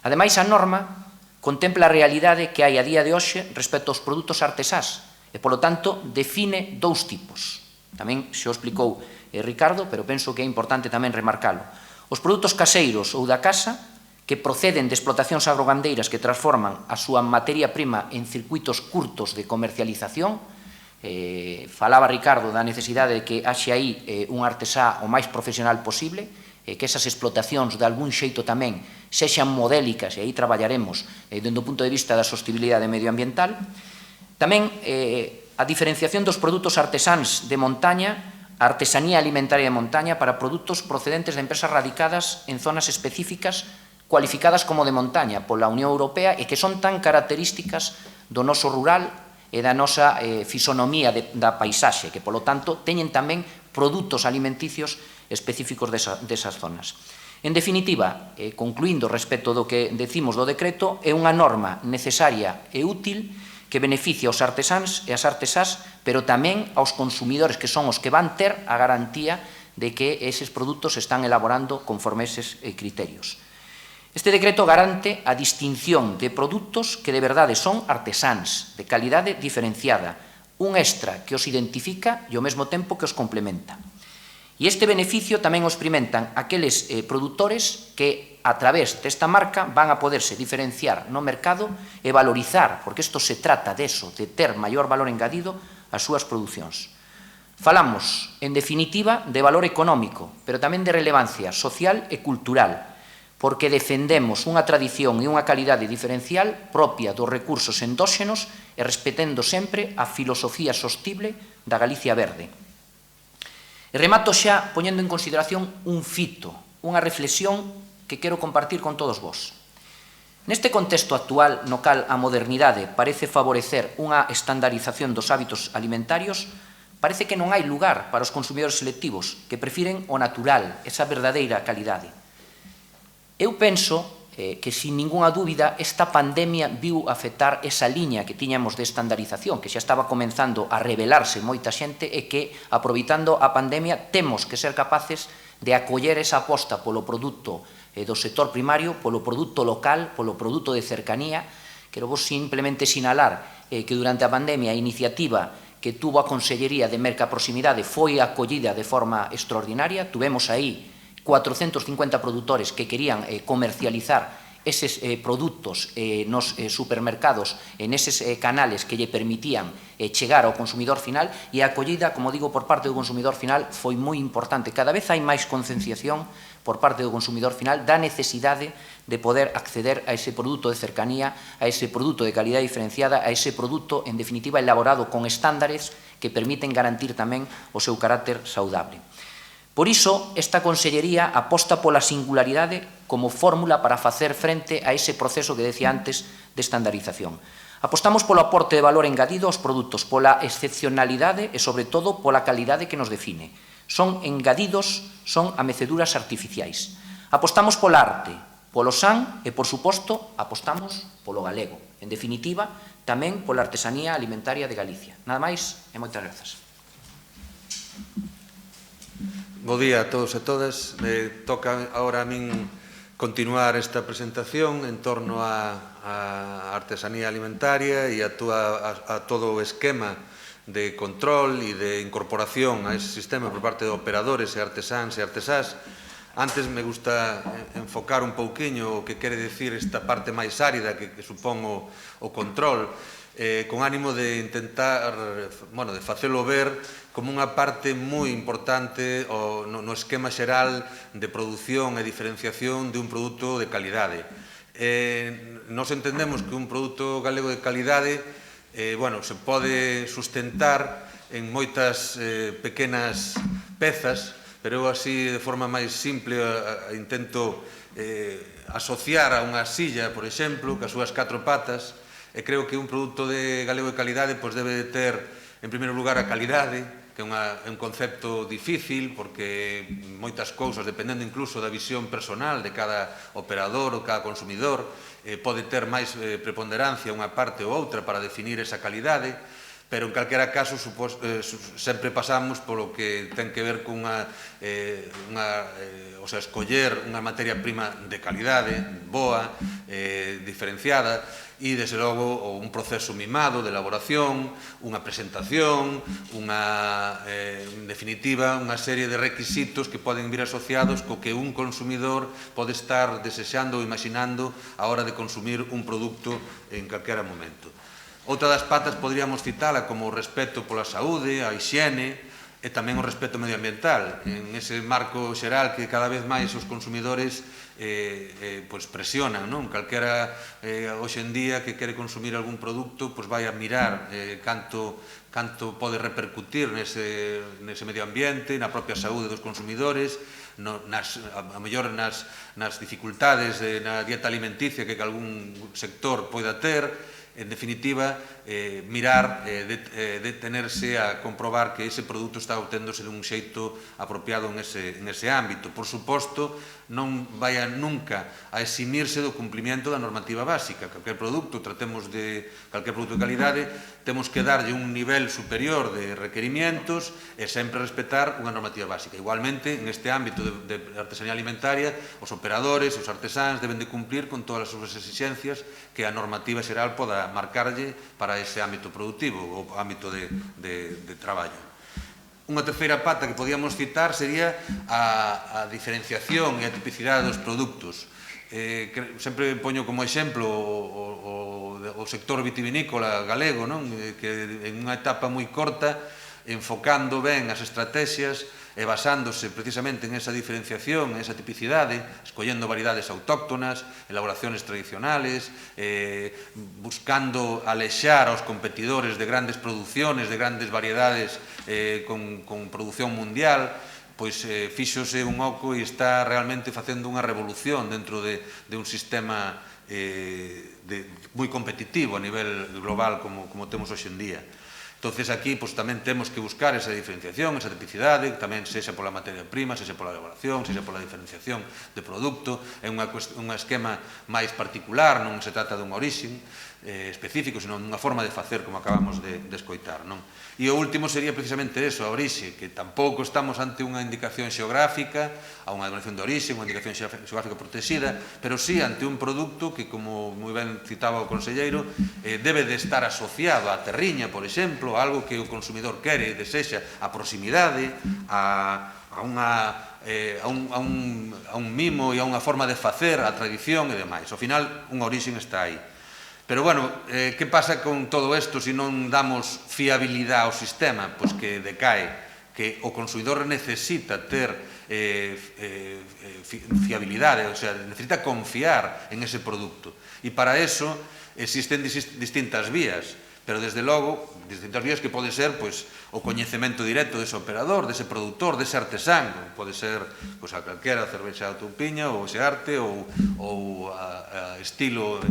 Ademais, a norma contempla a realidade que hai a día de hoxe respecto aos produtos artesás, e, polo tanto, define dous tipos. Tamén se o explicou Ricardo, pero penso que é importante tamén remarcalo. Os produtos caseiros ou da casa, que proceden de explotacións agrogandeiras que transforman a súa materia prima en circuitos curtos de comercialización. Falaba Ricardo da necesidade de que haxe aí un artesá o máis profesional posible, que esas explotacións de algún xeito tamén sexan modélicas, e aí traballaremos dende o punto de vista da sostibilidade medioambiental. Tamén a diferenciación dos produtos artesáns de montaña, a artesanía alimentaria de montaña para produtos procedentes de empresas radicadas en zonas específicas cualificadas como de montaña pola Unión Europea e que son tan características do noso rural e da nosa fisonomía da paisaxe, que, polo tanto, teñen tamén produtos alimenticios específicos desas zonas. En definitiva, concluindo respecto do que decimos do decreto, é unha norma necesaria e útil que beneficia aos artesáns e as artesás, pero tamén aos consumidores, que son os que van ter a garantía de que eses produtos se están elaborando conforme eses criterios. Este decreto garante a distinción de produtos que de verdade son artesáns, de calidade diferenciada, un extra que os identifica e ao mesmo tempo que os complementa. E este beneficio tamén o experimentan aqueles produtores que, a través desta marca, van a poderse diferenciar no mercado e valorizar, porque isto se trata deso, de ter maior valor engadido ás súas producións. Falamos, en definitiva, de valor económico, pero tamén de relevancia social e cultural, porque defendemos unha tradición e unha calidade diferencial propia dos recursos endóxenos e respetando sempre a filosofía sostible da Galicia verde. E remato xa poñendo en consideración un fito, unha reflexión que quero compartir con todos vós. Neste contexto actual no cal a modernidade parece favorecer unha estandarización dos hábitos alimentarios, parece que non hai lugar para os consumidores selectivos que prefiren o natural, esa verdadeira calidade. Eu penso que, sin ninguna dúbida, esta pandemia viu afectar esa liña que tiñamos de estandarización, que xa estaba comenzando a revelarse moita xente e que, aproveitando a pandemia, temos que ser capaces de acoller esa aposta polo produto do sector primario, polo produto local, polo produto de cercanía. Quero vos simplemente sinalar que durante a pandemia a iniciativa que tuvo a Consellería de Mercaproximidade foi acollida de forma extraordinaria. Tuvemos aí 450 produtores que querían comercializar eses produtos nos supermercados, en eses canales que lle permitían chegar ao consumidor final, e a acollida, como digo, por parte do consumidor final foi moi importante. Cada vez hai máis concienciación por parte do consumidor final da necesidade de poder acceder a ese produto de cercanía, a ese produto de calidad diferenciada, a ese produto, en definitiva, elaborado con estándares que permiten garantir tamén o seu carácter saudable. Por iso, esta Consellería aposta pola singularidade como fórmula para facer frente a ese proceso que decía antes de estandarización. Apostamos polo aporte de valor engadido aos produtos, pola excepcionalidade e, sobre todo, pola calidade que nos define. Son engadidos, son ameceduras artificiais. Apostamos pola arte, polo san e, por suposto, apostamos polo galego. En definitiva, tamén pola artesanía alimentaria de Galicia. Nada máis e moitas grazas. Bo día a todos e todas. Toca agora a min continuar esta presentación en torno á artesanía alimentaria e a todo o esquema de control e de incorporación a ese sistema por parte de operadores e artesáns e artesás. Antes me gusta enfocar un pouquiño o que quere dicir esta parte máis árida que supón o control, con ánimo de intentar, de facelo ver como unha parte moi importante no esquema xeral de produción e diferenciación de un produto de calidade. Nos entendemos que un produto galego de calidade se pode sustentar en moitas pequenas pezas, pero eu así de forma máis simple intento asociar a unha silla, por exemplo, que as súas 4 patas, e creo que un produto de galego de calidade debe de ter, en primeiro lugar, a calidade, que é un concepto difícil, porque moitas cousas, dependendo incluso da visión personal de cada operador ou cada consumidor, pode ter máis preponderancia unha parte ou outra para definir esa calidade, pero en calquera caso sempre pasamos polo que ten que ver con escoller unha materia prima de calidade, boa, diferenciada, e, desde logo, un proceso mimado de elaboración, unha presentación, en definitiva, unha serie de requisitos que poden vir asociados co que un consumidor pode estar desexando ou imaginando a hora de consumir un produto en calquera momento. Outra das patas poderíamos citala como o respeto pola saúde, a hixiene e tamén o respeto medioambiental, en ese marco xeral que cada vez máis os consumidores presionan. Calquera hoxe en día que quere consumir algún produto vai a mirar canto pode repercutir nese medio ambiente, na propia saúde dos consumidores, a mellor nas dificultades na dieta alimenticia que algún sector poida ter. En definitiva, mirar, detenerse a comprobar que ese produto está obténdose dun xeito apropiado en ese ámbito. Por suposto, non vai nunca a eximirse do cumprimento da normativa básica. Calquer produto, tratemos de calquer produto de calidade, temos que darlle un nivel superior de requerimientos e sempre respetar unha normativa básica. Igualmente, en este ámbito de artesanía alimentaria, os operadores, os artesáns deben de cumplir con todas as súas exixencias que a normativa xeral poda marcarlle para ese ámbito productivo ou ámbito de traballo. Unha terceira pata que podíamos citar sería a diferenciación e a tipicidade dos produtos. Sempre poño como exemplo o sector vitivinícola galego, que en unha etapa moi corta, enfocando ben as estrategias e basándose precisamente en esa diferenciación, en esa tipicidade, escollendo variedades autóctonas, elaboraciones tradicionales, buscando alexar aos competidores de grandes producciones, de grandes variedades con producción mundial, pois fíxose un oco e está realmente facendo unha revolución dentro de un sistema moi competitivo a nivel global como temos hoxe en día. Entonces, aquí tamén temos que buscar esa diferenciación, esa tipicidade, tamén sexa pola materia prima, sexa pola elaboración, sexa pola diferenciación de produto, é un esquema máis particular, non se trata dunha orixen específico, senón dunha forma de facer, como acabamos de escoitar. E o último sería precisamente eso, a orixe, que tampouco estamos ante unha indicación xeográfica, a unha denominación de orixe, unha indicación xeográfica protegida, pero sí ante un produto que, como moi ben citaba o conselleiro, debe de estar asociado á terriña, por exemplo, algo que o consumidor quere e desexa, a proximidade, a un mimo e a unha forma de facer, a tradición e demais. Ao final, unha orixen está aí. Pero, bueno, que pasa con todo isto se non damos fiabilidade ao sistema? Pois que decae, que o consumidor necesita ter fiabilidade, o sea, necesita confiar en ese produto. E para eso existen distintas vías, pero desde logo, distintas vías que pode ser pois, o coñecemento directo dese operador, dese produtor, dese artesán, pode ser pois, a calquera cervexa de Toupiña ou ese arte ou a estilo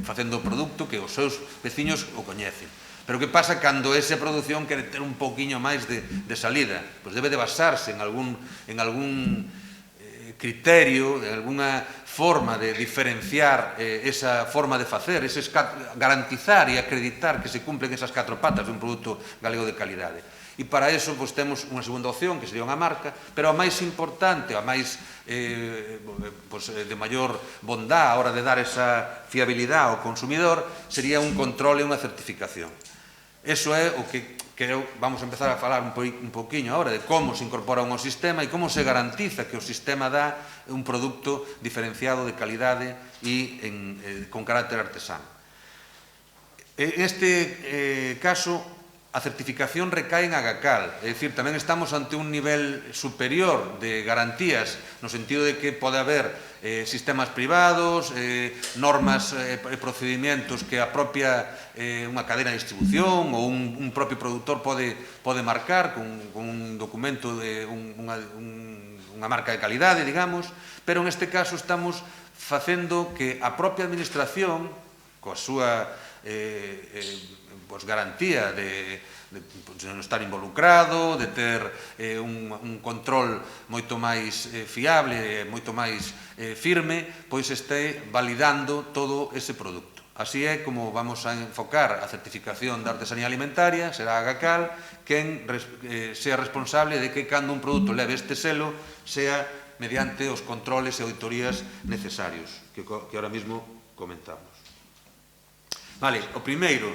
facendo o produto que os seus veciños o coñecen. Pero que pasa cando esa produción quere ter un poquinho máis de salida? Pois debe de basarse en algún criterio, de alguna forma de diferenciar esa forma de facer, garantizar e acreditar que se cumplen esas 4 patas de un produto galego de calidade. E para eso pois, temos unha segunda opción, que sería unha marca, pero a máis importante, a máis pois, de maior bondad a hora de dar esa fiabilidade ao consumidor, sería un control e unha certificación. Eso é o que vamos a empezar a falar un poquinho agora de como se incorpora un sistema e como se garantiza que o sistema dá un produto diferenciado de calidade e con carácter artesano. En este caso, a certificación recae en Agacal, é dicir, tamén estamos ante un nivel superior de garantías, no sentido de que pode haber sistemas privados, normas e procedimentos que a propia unha cadena de distribución ou un propio produtor pode marcar con un documento de unha marca de calidade, digamos, pero en este caso estamos facendo que a propia administración, coa súa garantía de non estar involucrado, de ter un control moito máis fiable, moito máis firme, pois este validando todo ese produto. Así é como vamos a enfocar a certificación da artesanía alimentaria, será Agacal quen sea responsable de que cando un produto leve este selo sea mediante os controles e auditorías necesarios que ahora mismo comentamos. Vale, o primeiro,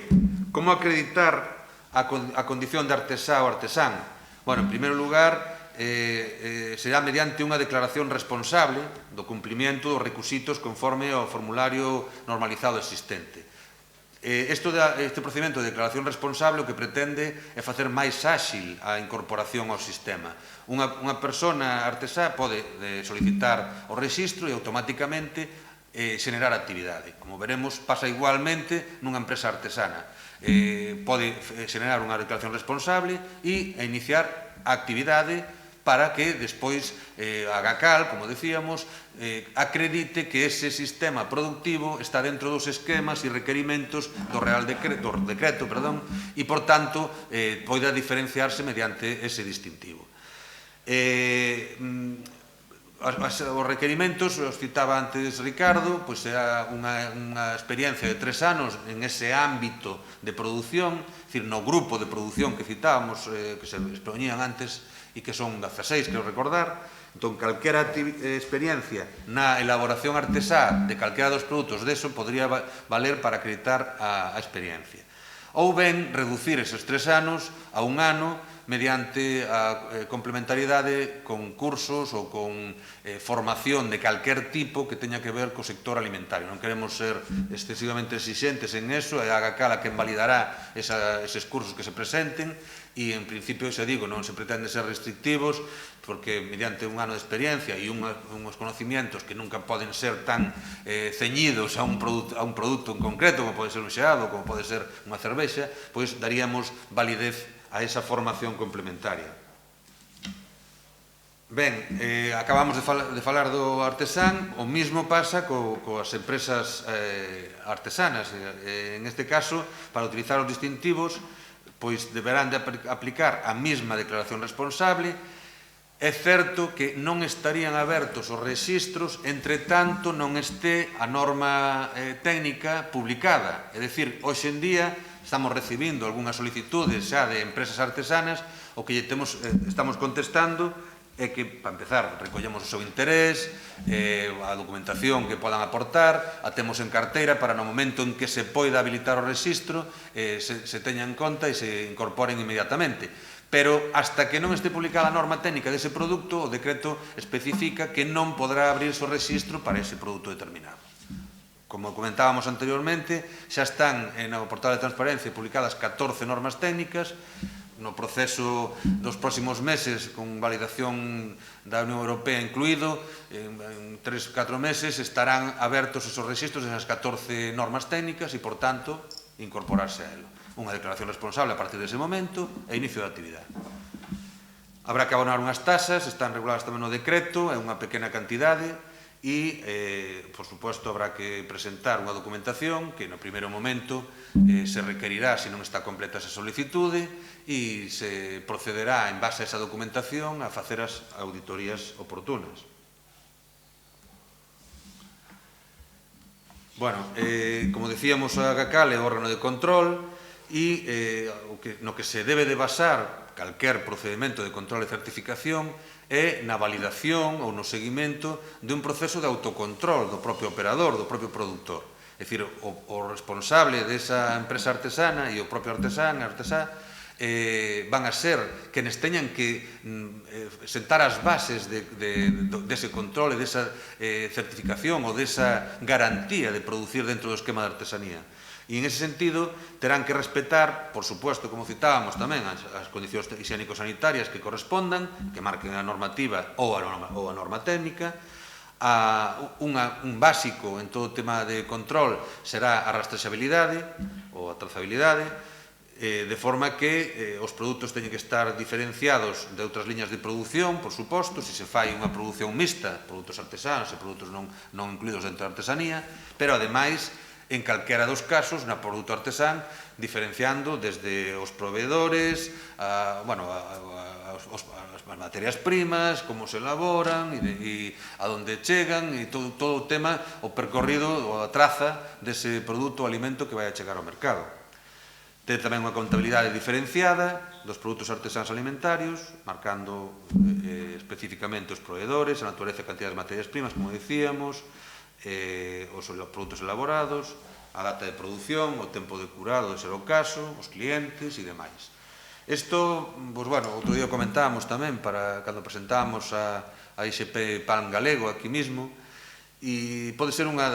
como acreditar a condición de artesá ou artesán? Bueno, en primeiro lugar, será mediante unha declaración responsable do cumprimento dos requisitos conforme ao formulario normalizado existente. Este procedimento de declaración responsable o que pretende é facer máis áxil a incorporación ao sistema. Unha persona artesá pode solicitar o rexistro e automáticamente xenerar actividade. Como veremos, pasa igualmente nunha empresa artesana. Pode xenerar unha declaración responsable e iniciar a actividade para que despois a Agacal, como decíamos, acredite que ese sistema productivo está dentro dos esquemas e requerimentos do Real Decreto, e, por tanto, poida diferenciarse mediante ese distintivo. Os requerimentos, os citaba antes Ricardo, pois é unha experiencia de 3 anos en ese ámbito de produción, é dicir, no grupo de produción que citábamos, que se expoñían antes e que son 16, creo recordar. Entón, calquera experiencia na elaboración artesá de calquera dos produtos deso podría valer para acreditar a experiencia. Ou ben reducir eses 3 anos a 1 ano mediante a complementariedade con cursos ou con formación de calquer tipo que teña que ver co sector alimentario. Non queremos ser excesivamente exixentes en eso, é a Agacal a quen validará eses cursos que se presenten e, en principio, xa digo, non se pretende ser restrictivos porque mediante 1 ano de experiencia e unhos conocimientos que nunca poden ser tan ceñidos a un produto en concreto como pode ser un xeado, como pode ser unha cervexa, pois daríamos validez a esa formación complementaria. Ben, acabamos de falar do artesán, o mismo pasa coas empresas artesanas. En este caso, para utilizar os distintivos, pois deberán de aplicar a mesma declaración responsable. É certo que non estarían abertos os rexistros entre tanto non este a norma técnica publicada. É dicir, hoxe en día estamos recibindo algunhas solicitudes xa de empresas artesanas o que estamos contestando é que, para empezar, recollemos o seu interés, a documentación que podan aportar, a temos en carteira para no momento en que se poida habilitar o rexistro se teña en conta e se incorporen inmediatamente. Pero hasta que non este publicada a norma técnica dese produto, o decreto especifica que non podrá abrirse o rexistro para ese produto determinado. Como comentábamos anteriormente, xa están no portal de transparencia publicadas 14 normas técnicas. No proceso dos próximos meses, con validación da Unión Europea incluído, en 3-4 meses estarán abertos esos registros en as 14 normas técnicas e, por tanto, incorporarse a elo. Unha declaración responsable a partir dese momento e inicio da actividade. Habrá que abonar unhas tasas, están reguladas tamén no decreto, é unha pequena cantidade, e, por suposto, habrá que presentar unha documentación que no primeiro momento se requerirá, se non está completa esa solicitude, e se procederá en base a esa documentación a facer as auditorías oportunas. Bueno, como decíamos, a GACAL é o órgano de control e no que se debe de basar calquer procedimento de control e certificación é na validación ou no seguimento de un proceso de autocontrol do propio operador, do propio produtor. É dicir, o responsable desa empresa artesana e o propio artesán, artesá, van a ser quenes teñan que sentar as bases dese control e desa certificación ou desa garantía de producir dentro do esquema de artesanía. E, en ese sentido, terán que respetar, por suposto, como citábamos tamén, as condicións higiénico-sanitarias que correspondan, que marquen a normativa ou a norma técnica. Un básico en todo o tema de control será a rastrexabilidade ou a trazabilidade, de forma que os produtos teñen que estar diferenciados de outras liñas de produción, por suposto, se se fai unha produción mixta, produtos artesanos e produtos non incluídos dentro da artesanía, pero, ademais, en calquera dos casos, na produto artesán, diferenciando desde os proveedores, as materias primas, como se elaboran, e a onde chegan, e todo o tema, o percorrido, ou a traza dese produto ou alimento que vai a chegar ao mercado. Ten tamén unha contabilidade diferenciada dos produtos artesáns alimentarios, marcando especificamente os proveedores, a natureza e cantidad de materias primas, como decíamos, os produtos elaborados, a data de produción, o tempo de curado, de ser o caso, os clientes e demais. Isto, outro día comentábamos tamén cando presentábamos a ISP PAN galego aquí mismo, e pode ser unha,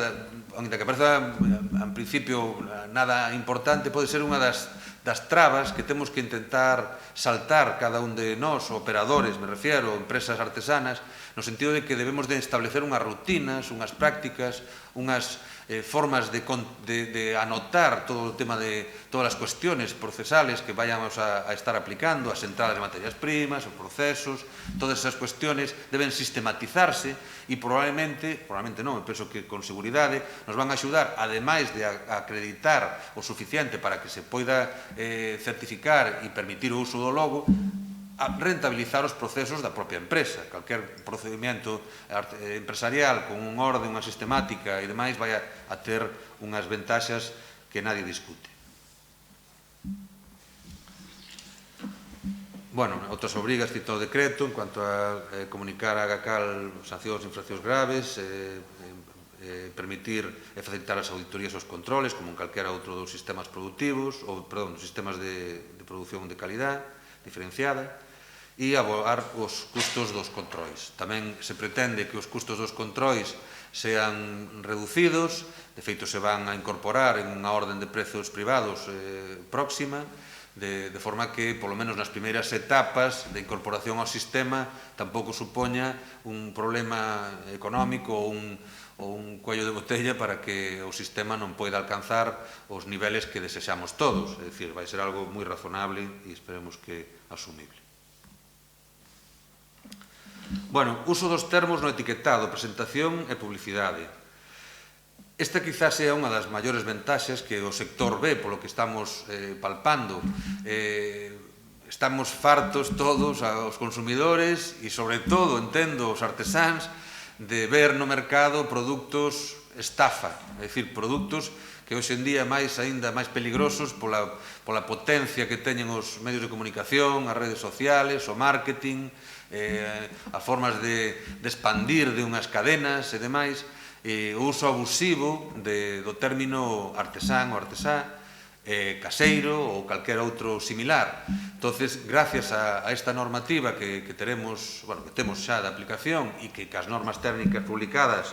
ainda que pareza en principio nada importante, pode ser unha das trabas que temos que intentar saltar cada un de nós, operadores, me refiero, empresas artesanas, no sentido de que debemos de establecer unhas rutinas, unhas prácticas, unhas formas de anotar todo o tema de todas as cuestiones procesales que vayamos a estar aplicando, as entradas de materias primas, os procesos, todas esas cuestiones deben sistematizarse e probablemente non, penso que con seguridade nos van a axudar, ademais de acreditar o suficiente para que se poida certificar e permitir o uso do logo, a rentabilizar os procesos da propia empresa. Calquer procedimento empresarial con un orden, unha sistemática e demais vai a ter unhas ventaxas que nadie discute. Bueno, outras obrigas cita o decreto en cuanto a comunicar a GACAL sancións e infraccións graves, permitir e facilitar as auditorías e os controles, como en calquera outro dos sistemas productivos, sistemas de produción de calidad diferenciada, e abogar os custos dos controis. Tamén se pretende que os custos dos controis sean reducidos, de feito se van a incorporar en unha orden de prezos privados próxima, de forma que, polo menos nas primeiras etapas de incorporación ao sistema, tampouco supoña un problema económico ou un cuello de botella para que o sistema non poida alcanzar os niveles que desexamos todos. É dicir, vai ser algo moi razonable e esperemos que asumible. Bueno, uso dos termos no etiquetado, presentación e publicidade. Esta quizás sea unha das maiores ventaxas que o sector ve, polo que estamos palpando. Estamos fartos todos, os consumidores, e sobre todo, entendo, os artesáns, de ver no mercado produtos estafa, é dicir, produtos que hoxe en día aínda máis peligrosos pola potencia que teñen os medios de comunicación, as redes sociales, o marketing, as formas de expandir de unhas cadenas e demais, o uso abusivo do término artesán ou artesá, caseiro ou calquera outro similar. Entonces, gracias a esta normativa que temos xa de aplicación e que as normas técnicas publicadas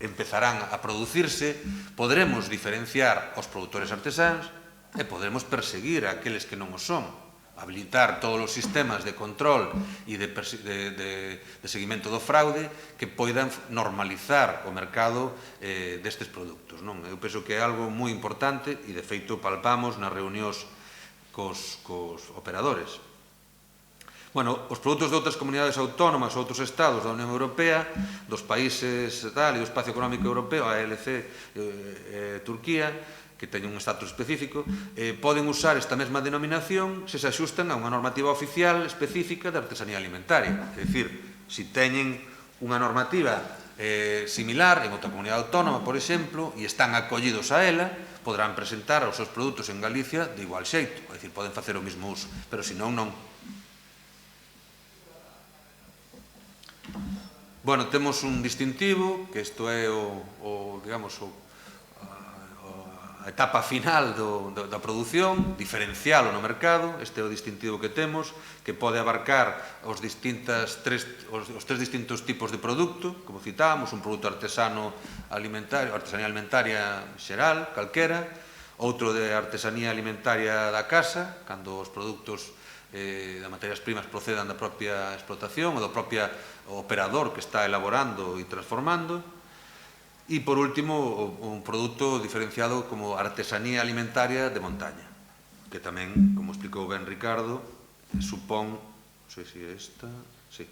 empezarán a producirse, poderemos diferenciar os produtores artesáns e poderemos perseguir a aqueles que non o son, habilitar todos os sistemas de control e de seguimento do fraude que poidan normalizar o mercado destes produtos. Eu penso que é algo moi importante e, de feito, palpamos nas reunións cos operadores. Os produtos de outras comunidades autónomas ou outros estados da Unión Europea, dos países e do Espacio Económico Europeo, a ELC, Turquía, que teñen un estatus específico, poden usar esta mesma denominación se se axustan a unha normativa oficial específica de artesanía alimentaria. É dicir, se teñen unha normativa similar en outra comunidade autónoma, por exemplo, e están acollidos a ela, poderán presentar os seus produtos en Galicia de igual xeito. É dicir, poden facer o mesmo uso, pero se non, non. Temos un distintivo, que isto é a etapa final da produción, diferencialo no mercado. Este é o distintivo que temos, que pode abarcar os tres distintos tipos de produto, como citábamos, un produto artesano alimentario, artesanía alimentaria xeral, calquera, outro de artesanía alimentaria da casa, cando os produtos das materias primas procedan da propia explotación ou do propio operador que está elaborando e transformando. E, por último, un produto diferenciado como artesanía alimentaria de montaña, que tamén, como explicou ben Ricardo, supón, non sei se é esta, sí,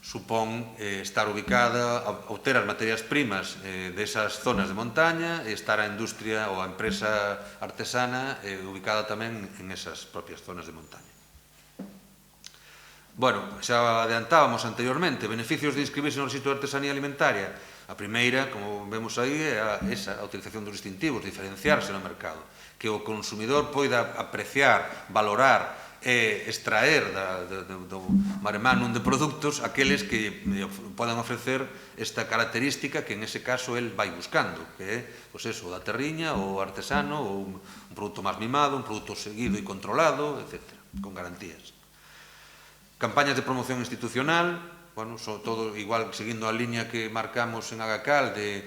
supón estar ubicada, obter as materias primas desas zonas de montaña e estar a industria ou a empresa artesana ubicada tamén en esas propias zonas de montaña. Xa adiantábamos anteriormente, beneficios de inscribirse no registro de artesanía alimentaria. A primeira, como vemos aí, é a utilización dos distintivos, diferenciarse no mercado, que o consumidor poida apreciar, valorar e extraer do mare magnum de produtos aqueles que podan ofrecer esta característica que en ese caso el vai buscando, que é o da terriña, o artesano, ou un produto máis mimado, un produto seguido e controlado, etc., con garantías. Campañas de promoción institucional, sobre todo igual seguindo a línea que marcamos en Agacal de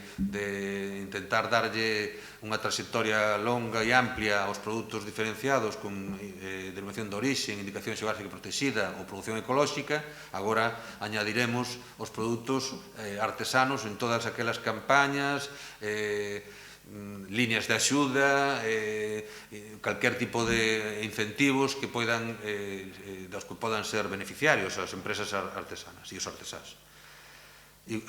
intentar darlle unha trayectoria longa e amplia aos produtos diferenciados con denominación de orixe, indicación xeográfica protexida ou produción ecolóxica. Agora añadiremos os produtos artesanos en todas aquelas campañas, líneas de axuda, calquer tipo de incentivos que dos que podan ser beneficiarios as empresas artesanas e os artesáns.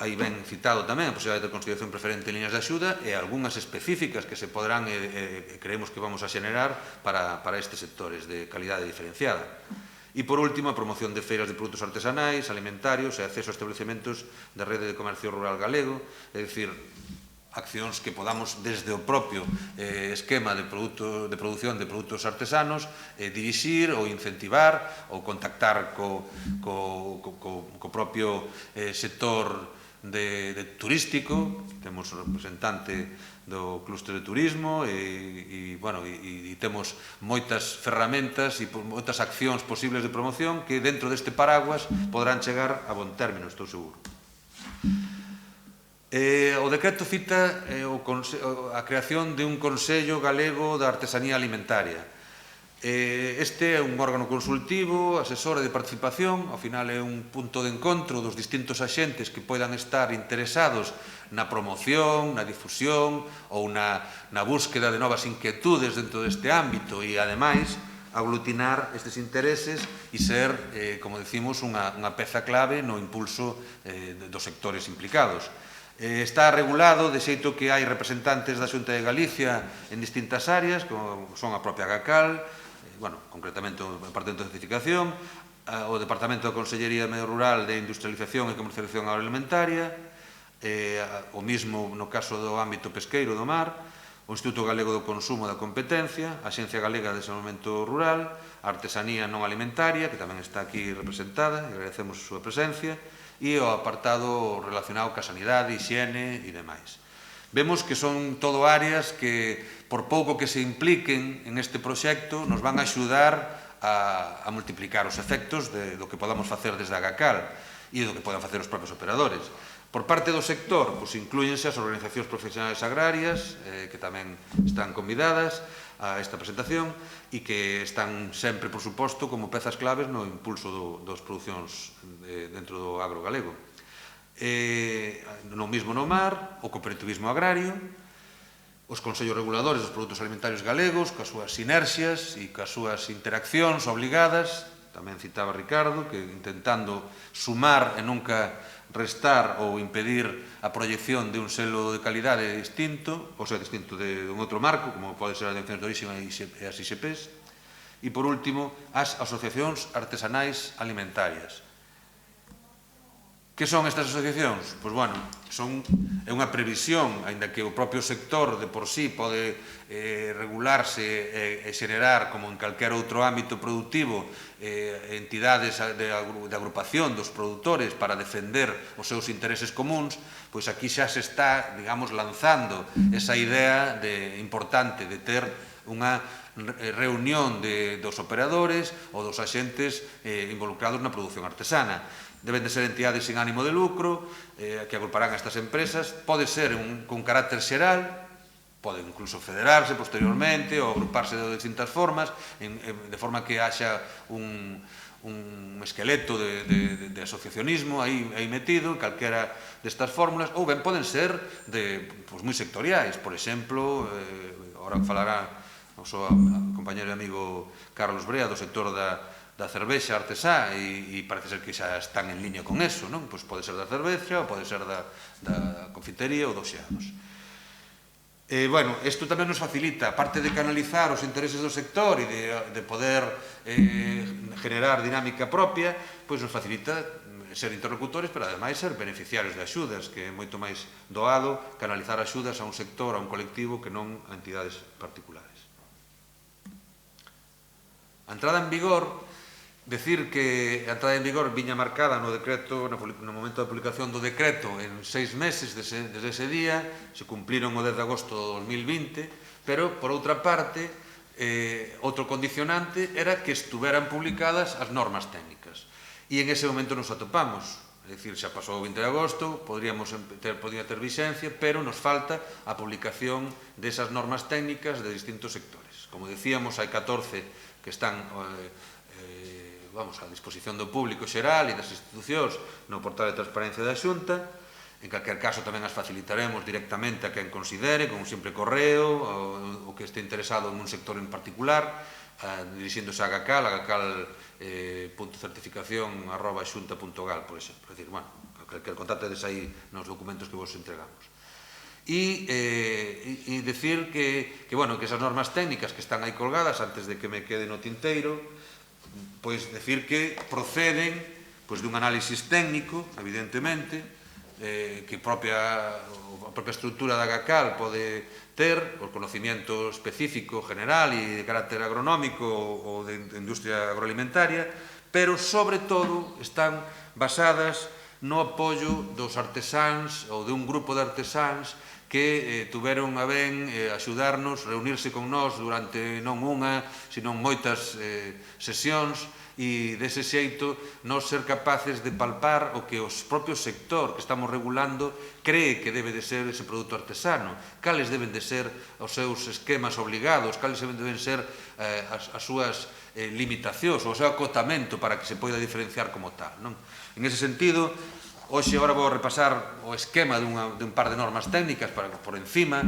Aí ben citado tamén a posibilidade de consideración preferente en líneas de axuda e algunhas específicas que se poderán creemos que vamos a xenerar para estes sectores de calidade diferenciada. E, por último, a promoción de feiras de produtos artesanais, alimentarios e acceso a establecementos de rede de comercio rural galego, é dicir, accións que podamos desde o propio esquema de produción de produtos artesanos dirixir ou incentivar ou contactar co propio sector turístico. Temos un representante do clúster de turismo e temos moitas ferramentas e moitas accións posibles de promoción que dentro deste paraguas poderán chegar a bon término, estou seguro. O decreto cita a creación de un Consello Galego da Artesanía Alimentaria. Este é un órgano consultivo, asesor e de participación, ao final é un punto de encontro dos distintos axentes que poidan estar interesados na promoción, na difusión ou na búsqueda de novas inquietudes dentro deste ámbito e, ademais, aglutinar estes intereses e ser, como decimos, unha peza clave no impulso dos sectores implicados. Está regulado de xeito que hai representantes da Xunta de Galicia en distintas áreas, como son a propia Agacal, concretamente o Departamento de Certificación, o Departamento da Consellería de Medio Rural de Industrialización e Comercialización Agroalimentaria, o mismo no caso do ámbito pesqueiro do mar, o Instituto Galego do Consumo da Competencia, a Axencia Galega de Desenvolvemento Rural, a Artesanía Non Alimentaria, que tamén está aquí representada, e agradecemos a súa presencia, e o apartado relacionado ca sanidade, higiene e demais. Vemos que son todo áreas que, por pouco que se impliquen en este proxecto, nos van a axudar a multiplicar os efectos do que podamos facer desde a GACAL e do que podan facer os propios operadores. Por parte do sector, inclúyense as organizacións profesionais agrarias, que tamén están convidadas a esta presentación e que están sempre, por suposto, como pezas claves no impulso das producións dentro do agro galego. No mismo no mar, o cooperativismo agrario, os consellos reguladores dos produtos alimentarios galegos, coas súas sinerxias e coas súas interaccións obligadas, tamén citaba Ricardo, que intentando sumar e nunca restar ou impedir a proyección de un selo de calidade distinto, ou sea, distinto de un outro marco, como pode ser a Denominación de Orixe e as ISPs, e, por último, as asociacións artesanais alimentarias. Que son estas asociacións? Pois, bueno, é unha previsión, aínda que o propio sector de por sí pode regularse e xenerar, como en calquer outro ámbito productivo, entidades de agrupación dos produtores para defender os seus intereses comuns, pois aquí xa se está, digamos, lanzando esa idea importante de ter unha reunión dos operadores ou dos axentes involucrados na produción artesana. Deben de ser entidades sin ánimo de lucro, que agruparán a estas empresas. Pode ser con carácter xeral, poden incluso federarse posteriormente ou agruparse de distintas formas, de forma que haxa un esqueleto de asociacionismo aí metido, calquera destas fórmulas, ou ben poden ser moi sectoriais. Por exemplo, agora falará o seu compañero e amigo Carlos Brea do sector da cervexa artesá, e parece ser que xa están en línea con eso, non? Pois pode ser da cervexa, ou pode ser da confitería ou dos xeados. Bueno, isto tamén nos facilita, aparte de canalizar os intereses do sector e de poder generar dinámica propia, pois nos facilita ser interlocutores, pero ademais ser beneficiarios de axudas, que é moito máis doado canalizar axudas a un sector, a un colectivo, que non a entidades particulares. A entrada en vigor, decir que a entrada en vigor viña marcada no decreto, no momento da publicación do decreto, en 6 meses desde ese día, se cumpliron o 10 de agosto do 2020, pero, por outra parte, outro condicionante era que estuveran publicadas as normas técnicas. E en ese momento nos atopamos, é dicir, xa pasou o 20 de agosto, podría ter vixencia, pero nos falta a publicación desas normas técnicas de distintos sectores. Como decíamos, hai 14 que están a disposición do público xeral e das institucións no portal de transparencia da Xunta. En calquer caso, tamén as facilitaremos directamente a quen considere, con un simple correo, ou que este interesado en un sector en particular, dirixíndose a gacal.certificación@xunta.gal, por exemplo. É dicir, bueno, que contatedes aí nos documentos que vos entregamos. E decir que esas normas técnicas que están aí colgadas, antes de que me quede no tinteiro, pois decir que proceden dun análisis técnico, evidentemente, que a propia estrutura da GACAL pode ter, o conocimiento específico, general e de carácter agronómico ou de industria agroalimentaria, pero, sobre todo, están basadas no apoio dos artesáns ou de un grupo de artesáns que tuveron a ben axudarnos, reunirse con nós durante non unha, sino moitas sesións, e dese xeito nos ser capaces de palpar o que o propio sector que estamos regulando cree que debe de ser ese produto artesano, cales deben de ser os seus esquemas obligados, cales deben ser as súas limitacións, o seu acotamento para que se poida diferenciar como tal. En ese sentido, hoxe agora vou repasar o esquema dun par de normas técnicas por encima,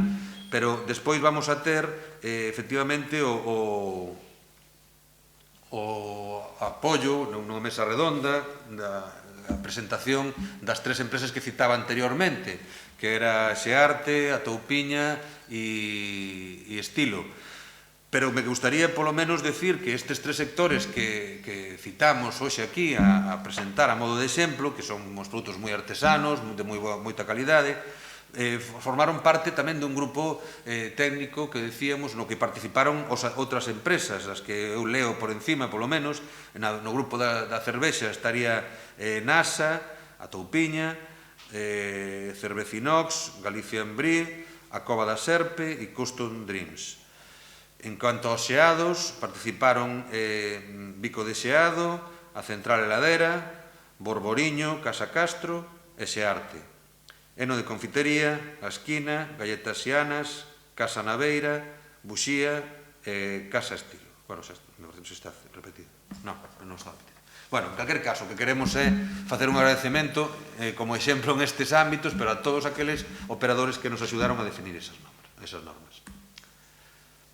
pero despois vamos a ter efectivamente o apoio nunha mesa redonda da presentación das 3 empresas que citaba anteriormente, que era Xearte, Atoupiña e Estilo. Pero me gustaría, polo menos, decir que estes 3 sectores que citamos hoxe aquí a presentar a modo de exemplo, que son uns produtos moi artesanos, de moita calidade, formaron parte tamén dun grupo técnico que decíamos no que participaron outras empresas, as que eu leo por encima, polo menos. No grupo da cervexa estaría NASA, a Toupiña, Cervecinox, Galicia Embrí, a Cova da Serpe e Custom Dreams. En cuanto aos xeados, participaron Bico de Xeado, a Central Heladera, Borboriño, Casa Castro e Xearte. Eno de Confitería, A Esquina, Galletas Xianas, Casa Naveira, Buxía e Casa Estilo. Bueno, me parece que está repetido. Non está repetido. Bueno, en calquer caso, o que queremos é facer un agradecemento como exemplo en estes ámbitos, pero a todos aqueles operadores que nos axudaron a definir esas normas.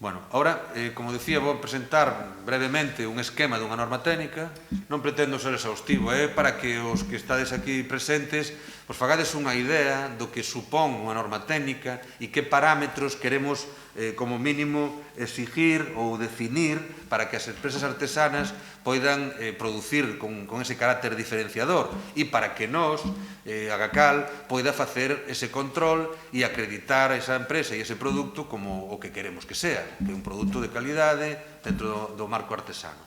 Bueno, ahora, como decía, vou presentar brevemente un esquema dunha norma técnica. Non pretendo ser exhaustivo, para que os que estades aquí presentes vos fagades unha idea do que supón unha norma técnica e que parámetros queremos, como mínimo, exigir ou definir para que as empresas artesanas poidan producir con ese carácter diferenciador e para que nós, Agacal, poida facer ese control e acreditar a esa empresa e ese produto como o que queremos que sea, que é un produto de calidade dentro do marco artesano.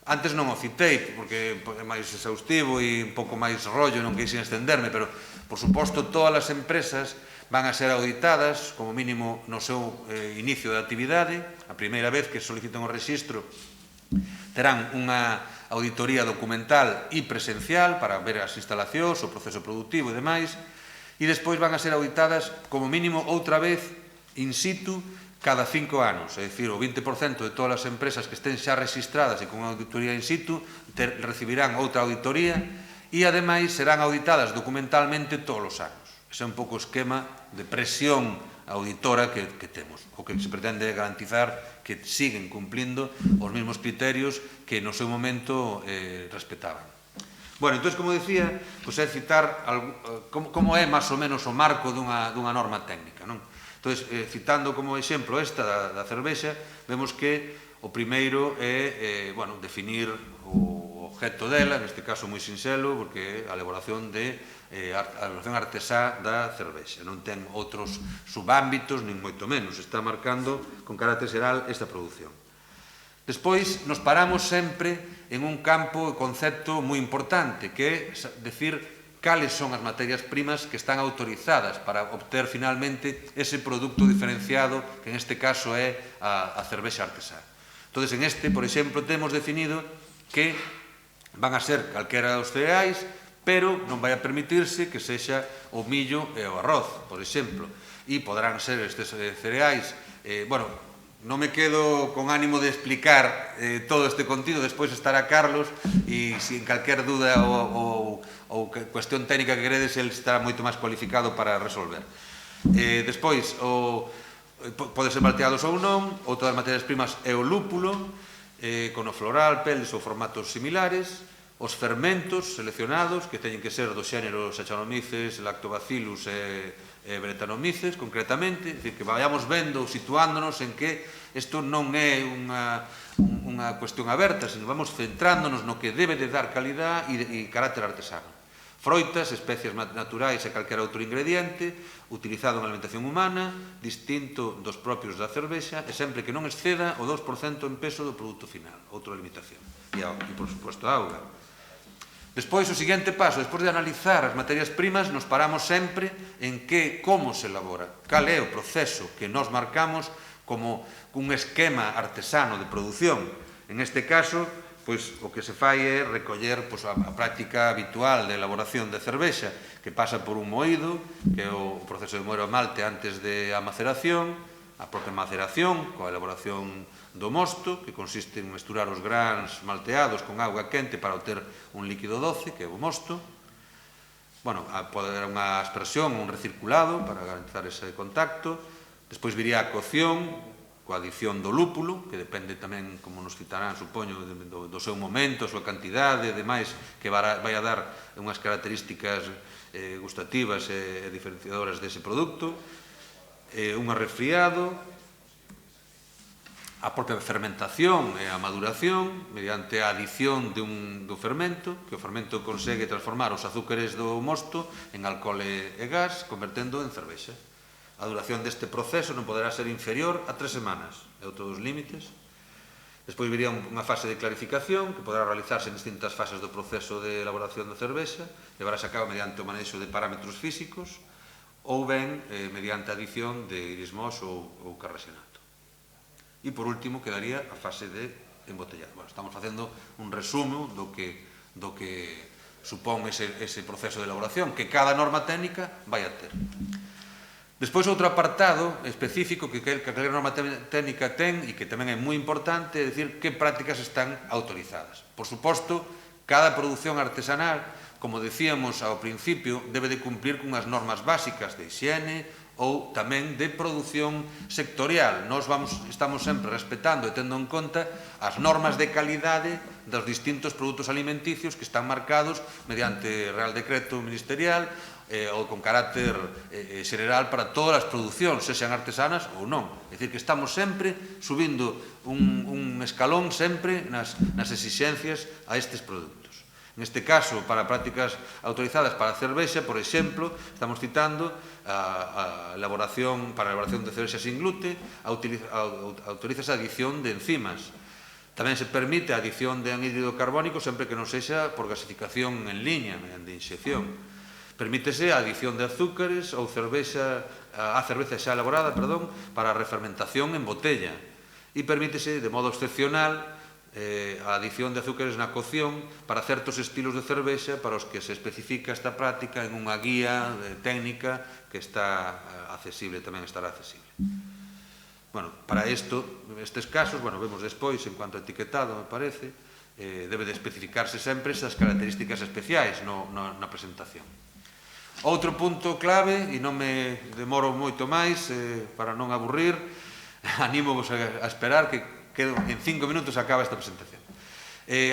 Antes non o citei, porque é máis exhaustivo e un pouco máis rollo, non queixen extenderme, pero, por suposto, todas as empresas van a ser auditadas, como mínimo, no seu inicio de actividade. A primeira vez que solicitan o rexistro terán unha auditoría documental e presencial para ver as instalacións, o proceso productivo e demais, e despois van a ser auditadas, como mínimo, outra vez, in situ, cada 5 anos, é dicir, o 20% de todas as empresas que estén xa registradas e con unha auditoría in situ recibirán outra auditoría e, ademais, serán auditadas documentalmente todos os anos. Ese é un pouco o esquema de presión auditora que temos, o que se pretende garantizar que siguen cumplindo os mesmos criterios que no seu momento respetaban. Bueno, entón, como decía, é citar como é máis ou menos o marco dunha norma técnica, non? Entón, citando como exemplo esta da cervexa, vemos que o primeiro é definir o objeto dela, neste caso moi sinxelo, porque é a elaboración artesá da cervexa. Non ten outros subámbitos, nin moito menos. Está marcando con carácter xeral esta produción. Despois, nos paramos sempre en un campo e concepto moi importante, que é decir cales son as materias primas que están autorizadas para obter finalmente ese produto diferenciado que en este caso é a cervexa artesá. Entón, en este, por exemplo, temos definido que van a ser calquera dos cereais, pero non vai a permitirse que sexa o millo e o arroz, por exemplo, e poderán ser estes cereais. Bueno, non me quedo con ánimo de explicar todo este contido, despois estará Carlos e se en calquer dúda ou cuestión técnica que queredes, el estará moito máis cualificado para resolver. Despois, pode ser malteados ou non. Outra das materias primas é o lúpulo, con o floral, peles ou formatos similares. Os fermentos seleccionados, que teñen que ser do xénero Saccharomyces, Lactobacillus e Brettanomyces, concretamente, é dicir, que vayamos vendo, situándonos en que isto non é unha cuestión aberta, sino vamos centrándonos no que debe de dar calidad e carácter artesano. Froitas, especias naturais e calquera outro ingrediente utilizado na alimentación humana, distinto dos propios da cervexa e sempre que non exceda o 2% en peso do produto final. Outra limitación. E, por suposto, a auga. Despois, o seguinte paso, despois de analizar as materias primas, nos paramos sempre en como se elabora, cal é o proceso que nos marcamos como un esquema artesano de produción. En este caso, o que se fai é recoller a práctica habitual de elaboración de cervexa, que pasa por un moído, que é o proceso de moer o malte antes da maceración, a propia maceración, coa elaboración do mosto, que consiste en mesturar os grans malteados con auga quente para obter un líquido doce, que é o mosto. Bueno, pode haber unha aspersión, un recirculado para garantizar ese contacto. Despois viría a cocción, coa adición do lúpulo, que depende tamén, como nos citarán, supoño, do seu momento, a súa cantidade e demais, que vai a dar unhas características gustativas e diferenciadoras dese produto. Un arrefriado, a propia fermentación e a maduración mediante a adición do fermento, que o fermento consegue transformar os azúcares do mosto en alcohol e gas, convertendo en cervexa. A duración deste proceso non poderá ser inferior a 3 semanas, é outro dos límites. Despois viría unha fase de clarificación que poderá realizarse en distintas fases do proceso de elaboración da cervexa, levarase a cabo mediante o manexo de parámetros físicos ou ben mediante a adición de irismós ou carraxenato. E, por último, quedaría a fase de embotellado. Bueno, estamos facendo un resumo do que supón ese proceso de elaboración que cada norma técnica vai a ter. Despois, outro apartado específico que aquela norma técnica ten e que tamén é moi importante, é dicir, que prácticas están autorizadas. Por suposto, cada produción artesanal, como decíamos ao principio, debe de cumplir con as normas básicas de higiene ou tamén de produción sectorial. Nós estamos sempre respetando e tendo en conta as normas de calidade dos distintos produtos alimenticios que están marcados mediante Real Decreto Ministerial ou con carácter xeral para todas as producións, sexan artesanas ou non. É dicir, que estamos sempre subindo un escalón sempre nas exixencias a estes produtos. Neste caso, para prácticas autorizadas para a cervexa, por exemplo, estamos citando a elaboración para a elaboración de cervexa sin glute, autorízase a adición de enzimas. Tamén se permite a adición de anhídrido carbónico sempre que non sexa por gasificación en liña, mediante inxección. Permítese a adición de azúcares ou cervexa xa elaborada, para a refermentación en botella. E permítese, de modo excepcional, a adición de azúcares na cocción para certos estilos de cervexa para os que se especifica esta práctica en unha guía técnica que está accesible, tamén estará accesible. Bueno, para estes casos, vemos despois, en cuanto a etiquetado, me parece, debe de especificarse sempre esas características especiais na presentación. Outro punto clave, e non me demoro moito máis para non aburrir, anímovos a esperar que en 5 minutos acaba esta presentación.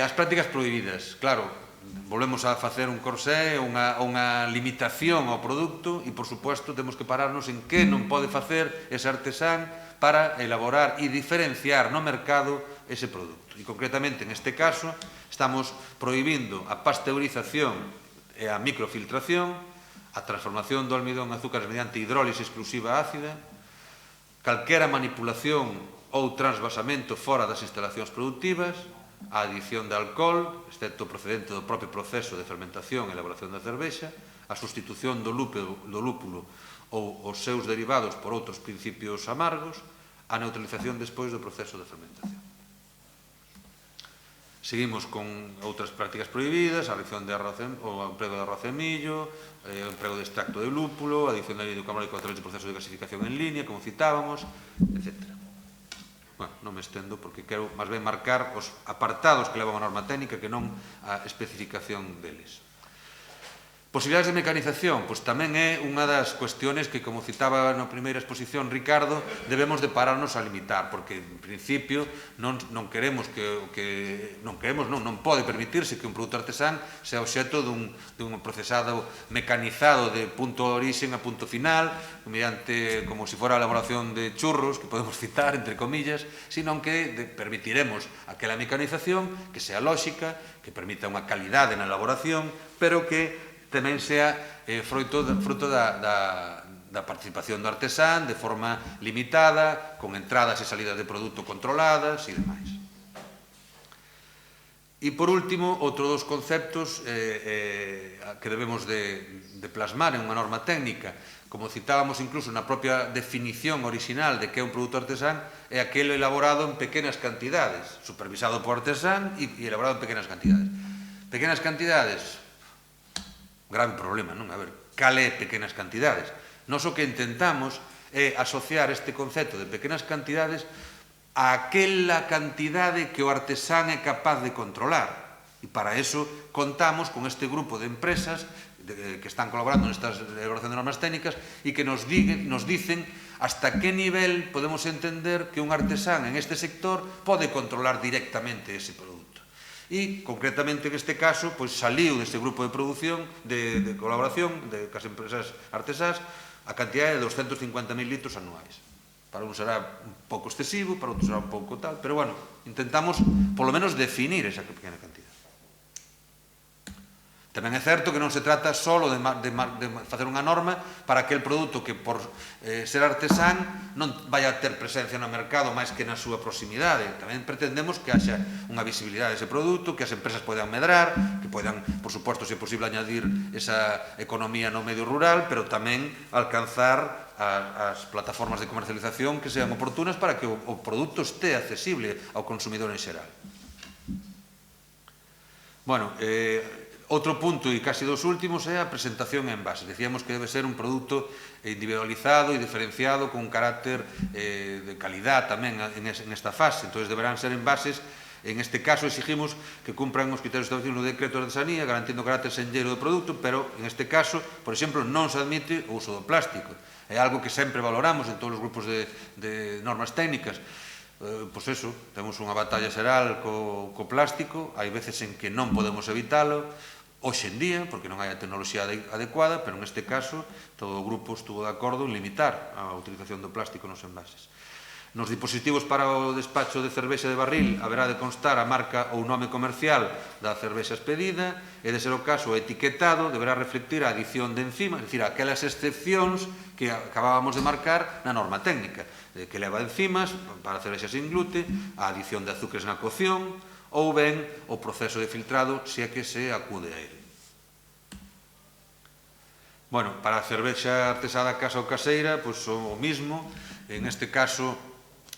As prácticas prohibidas, claro, volvemos a facer un corsé, unha limitación ao produto e, por suposto, temos que pararnos en que non pode facer ese artesán para elaborar e diferenciar no mercado ese produto. E, concretamente, neste caso, estamos prohibindo a pasteurización e a microfiltración, a transformación do almidón en azúcares mediante hidrólise exclusiva ácida, calquera manipulación ou transvasamento fora das instalacións productivas, a adición de alcohol, excepto procedente do propio proceso de fermentación e elaboración da cervexa, a sustitución do lúpulo ou os seus derivados por outros principios amargos, a neutralización despois do proceso de fermentación. Seguimos con outras prácticas prohibidas, a adición de arroz, o emprego de arroz e millo, o emprego de extracto de lúpulo, a adición de anhídrido carbónico a través do proceso de gasificación en línea, como citábamos, etc. Bueno, non me estendo porque quero máis ben marcar os apartados que levan a norma técnica que non a especificación deles. Posibilidades de mecanización, pois tamén é unha das cuestiones que, como citaba na primeira exposición Ricardo, debemos de pararnos a limitar, porque, en principio, non pode permitirse que un produto artesán sea obxecto dun procesado mecanizado de punto origen a punto final, mediante, como se fora a elaboración de churros, que podemos citar, entre comillas, sino que permitiremos aquela mecanización que sea lóxica, que permita unha calidade na elaboración, pero que tamén sea fruto da participación do artesán de forma limitada, con entradas e salidas de produto controladas e demais. E, por último, outro dos conceptos que debemos de plasmar en unha norma técnica, como citábamos incluso na propia definición original de que é un produto artesán, é aquele elaborado en pequenas cantidades, supervisado por artesán e elaborado en pequenas cantidades. Pequenas cantidades, grave problema, non? A ver, cal é pequenas cantidades? Nós o que intentamos é asociar este concepto de pequenas cantidades a aquela cantidade que o artesán é capaz de controlar. E para eso contamos con este grupo de empresas que están colaborando nestas elaboración de normas técnicas e que nos dicen hasta que nivel podemos entender que un artesán en este sector pode controlar directamente ese produto. E, concretamente, en este caso, saliu deste grupo de produción, de colaboración, das empresas artesás, a cantidade de 250.000 litros anuais. Para un será un pouco excesivo, para outro será un pouco tal, pero bueno, intentamos polo menos definir esa pequena cantidad. Tamén é certo que non se trata só de facer unha norma para aquel produto que por ser artesán non vai a ter presencia no mercado máis que na súa proximidade. Tamén pretendemos que haxa unha visibilidade dese produto, que as empresas podan medrar, que podan, por suposto, se é posible, añadir esa economía no medio rural, pero tamén alcanzar as plataformas de comercialización que sean oportunas para que o produto este accesible ao consumidor en xeral. Bueno, outro punto, e casi dos últimos, é a presentación en envases. Decíamos que debe ser un produto individualizado e diferenciado con un carácter de calidad tamén en esta fase. Entón, deberán ser envases. En este caso, exigimos que cumpran os criterios establecidos no decreto de artesanía, garantindo o carácter senlleiro do produto, pero, en este caso, por exemplo, non se admite o uso do plástico. É algo que sempre valoramos en todos os grupos de normas técnicas. Pois eso, temos unha batalla xeral co plástico, hai veces en que non podemos evitalo, hoxe en día, porque non hai a tecnoloxía adecuada, pero neste caso todo o grupo estuvo de acordo en limitar a utilización do plástico nos envases. Nos dispositivos para o despacho de cervexa de barril haberá de constar a marca ou nome comercial da cervexa expedida e, de ser o caso, o etiquetado deberá reflectir a adición de enzimas, é dicir, aquelas excepcións que acabábamos de marcar na norma técnica, que leva enzimas para cervexa sin glute, a adición de azúcares na cocción, ou ben o proceso de filtrado se é que se acude a ele. Bueno, para a cervexa artesada casa ou caseira, pois o mismo. En este caso,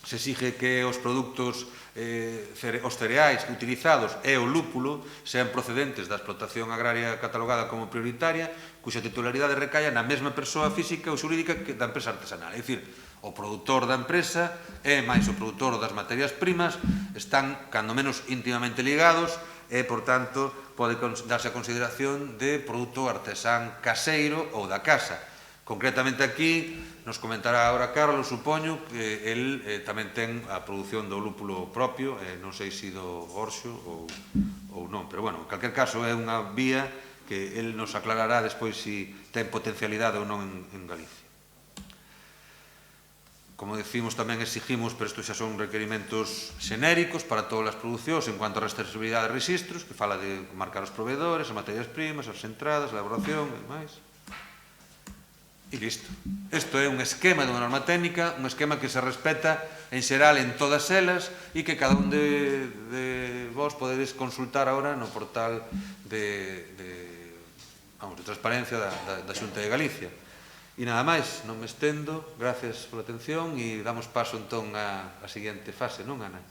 se exige que os produtos, os cereais utilizados e o lúpulo sean procedentes da explotación agraria catalogada como prioritaria, cuxa titularidade recaia na mesma persoa física ou xurídica que da empresa artesanal. É dicir, o produtor da empresa e máis o produtor das materias primas están, cando menos, íntimamente ligados e, por tanto, pode darse a consideración de produto artesán caseiro ou da casa. Concretamente aquí, nos comentará agora Carlos, supoño, que el tamén ten a produción do lúpulo propio, non sei se do Orxo ou non, pero, bueno, en calquer caso, é unha vía que el nos aclarará despois se ten potencialidade ou non en Galicia. Como decimos, tamén exigimos, pero isto xa son requerimentos xenéricos para todas as producións en cuanto a rastreabilidade de registros, que fala de marcar os proveedores, as materias primas, as entradas, a elaboración e demais. E listo. Isto é un esquema dunha norma técnica, un esquema que se respeta en xeral en todas elas e que cada un de vos podedes consultar agora no portal de transparencia da Xunta de Galicia. E nada máis, non me estendo, gracias pola atención e damos paso entón á seguinte fase, non, Ana?